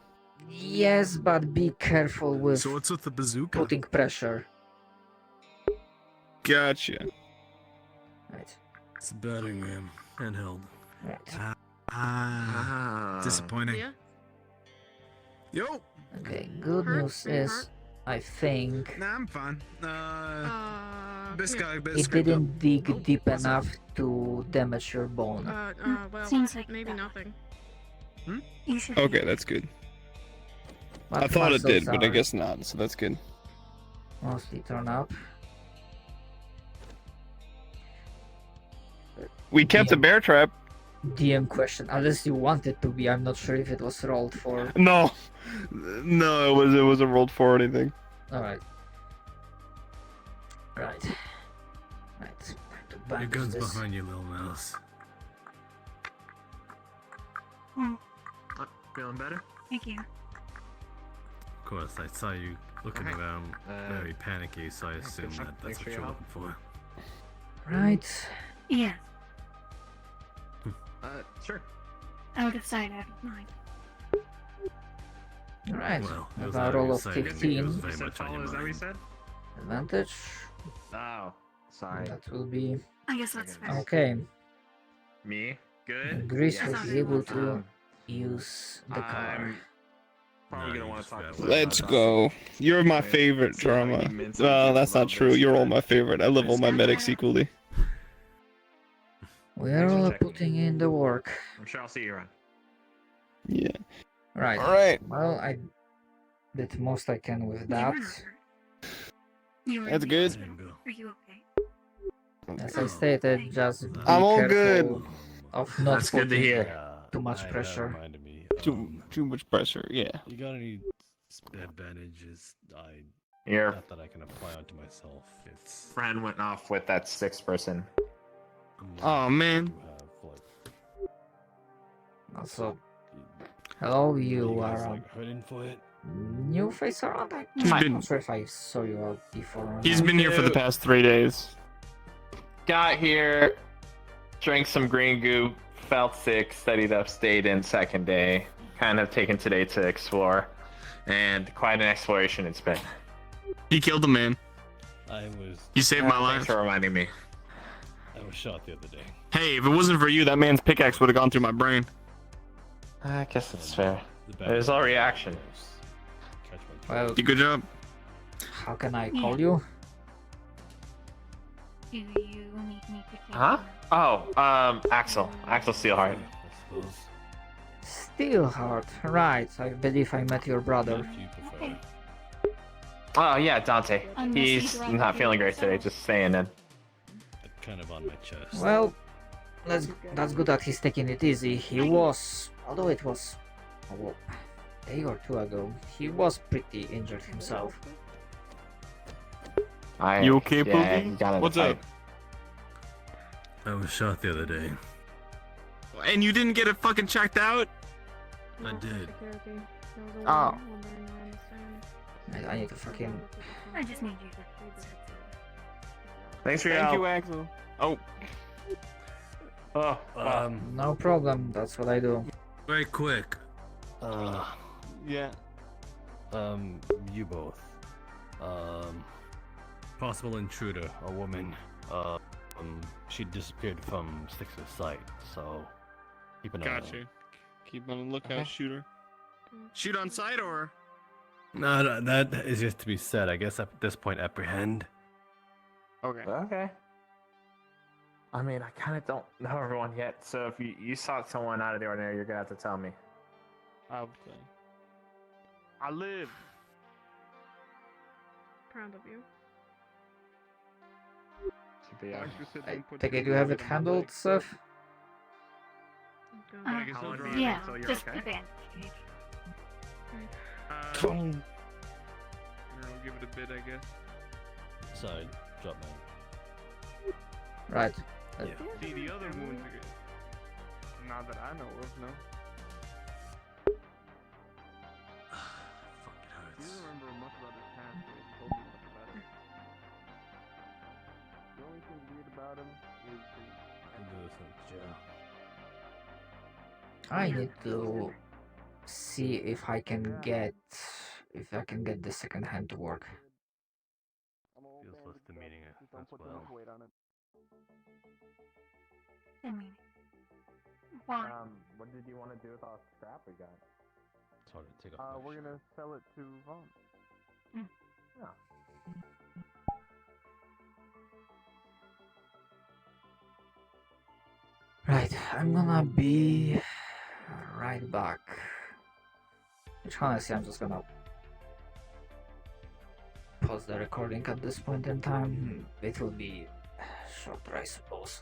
Yes, but be careful with So what's with the bazooka? putting pressure. Gotcha. Right. It's a batting ram. Handheld. Right. Disappointing. Yeah. Yo. Okay, good news is, I think Nah, I'm fine. Biscuit, it didn't dig deep enough to damage your bone. Well, Seems like maybe nothing. You should. Okay, that's good. But I thought it did, muscles but I are guess not, so that's good. mostly turn up. We kept the bear trap. DM question, unless you want it to be. I'm not sure if it was rolled for. No, it wasn't rolled for or anything. All right. Right. Your gun's behind you, little mouse. Feeling better? Thank you. Of course, I saw you looking Okay. around very panicky, so I assume that Thanks that's for what your you're help. looking for. Right. Yeah. Sure. Out of sight, out of mind. Alright. Well, it was With a out of roll your of sight, it was 15. very much on your Is that what you mind. said? Advantage. Oh, sorry. That will be. I guess that's fair. Okay. Me? Good? Grease Yes. will be able to use the car. I'm probably gonna want to talk to Let's go. You're my favorite drama. Well, that's not true. You're all my favorite. I love all my medics equally. We are all putting in the work. I'm sure I'll see you around. Yeah. Right. Alright. Well, I did most I can with that. That's good. Are you okay? As I stated, just be I'm all careful good. of not That's good to putting hear. too much pressure. Too much pressure. Yeah. You got any advantages? Your Not that I can apply onto myself. It's friend went off with that 6th person. Oh man. Also, hello, you are like hurting for it. new face around. He's I'm been- not sure if I saw you out before. or He's not. been here for the past 3 days. Got here, drank some green goop, felt sick, studied up, stayed in second day. Kind of taken today to explore, and quite an exploration it's been. He killed a man. I was. He saved my Thanks life. for reminding me. I was shot the other day. Hey, if it wasn't for you, that man's pickaxe would have gone through my brain. I guess it's fair. It was all reaction. Well, Good job. how can I call you? Do you need me to take Huh? Oh, Axel. Axel Steelheart. Steelheart, right? I believe I met your brother. Okay. Oh yeah, Dante. Unless He's you'd rather not do feeling it great today. yourself. Just saying it. Kind of on my chest. Well, that's good that he's taking it easy. He was, although it was a day or two ago, he was pretty injured himself. You okay, yeah, Pookie? he got in a What's fight. up? I was shot the other day. And you didn't get it fucking checked out? I did. Oh. I need to fucking. I just need you to. Thanks for your Thank help. you, Axel. Oh. Oh, No problem. That's what I do. Very quick. Yeah. You both. Possible intruder, a woman. She disappeared from Sixer's sight, so keep an eye on her. Gotcha. Keep on the lookout, shooter. Shoot on sight or? No, that is yet to be said. I guess at this point, apprehend. Okay. Okay. I mean, I kind of don't know everyone yet, so if you saw someone out of the ordinary, you're gonna have to tell me. Okay. I live. Proud of you. I take it you have it handled, Seth? Yeah, just the bandage. Give it a bit, I guess. Sorry, drop man. Right. Yeah. See, the other wounds are good. Not that I know of, no. Fuck, it He hurts. doesn't remember much about his past, so he told me much about it. The only thing weird about him is I need to see if I can get the second hand to work. Feels less demeaning as well. Demeaning. Why? What did you want to do with all the scrap we got? It's hard to take off. We're gonna sell it to Vaughn. Yeah. Right, I'm gonna be right back. Which honestly, I'm just gonna pause the recording at this point in time. It will be shorter, I suppose.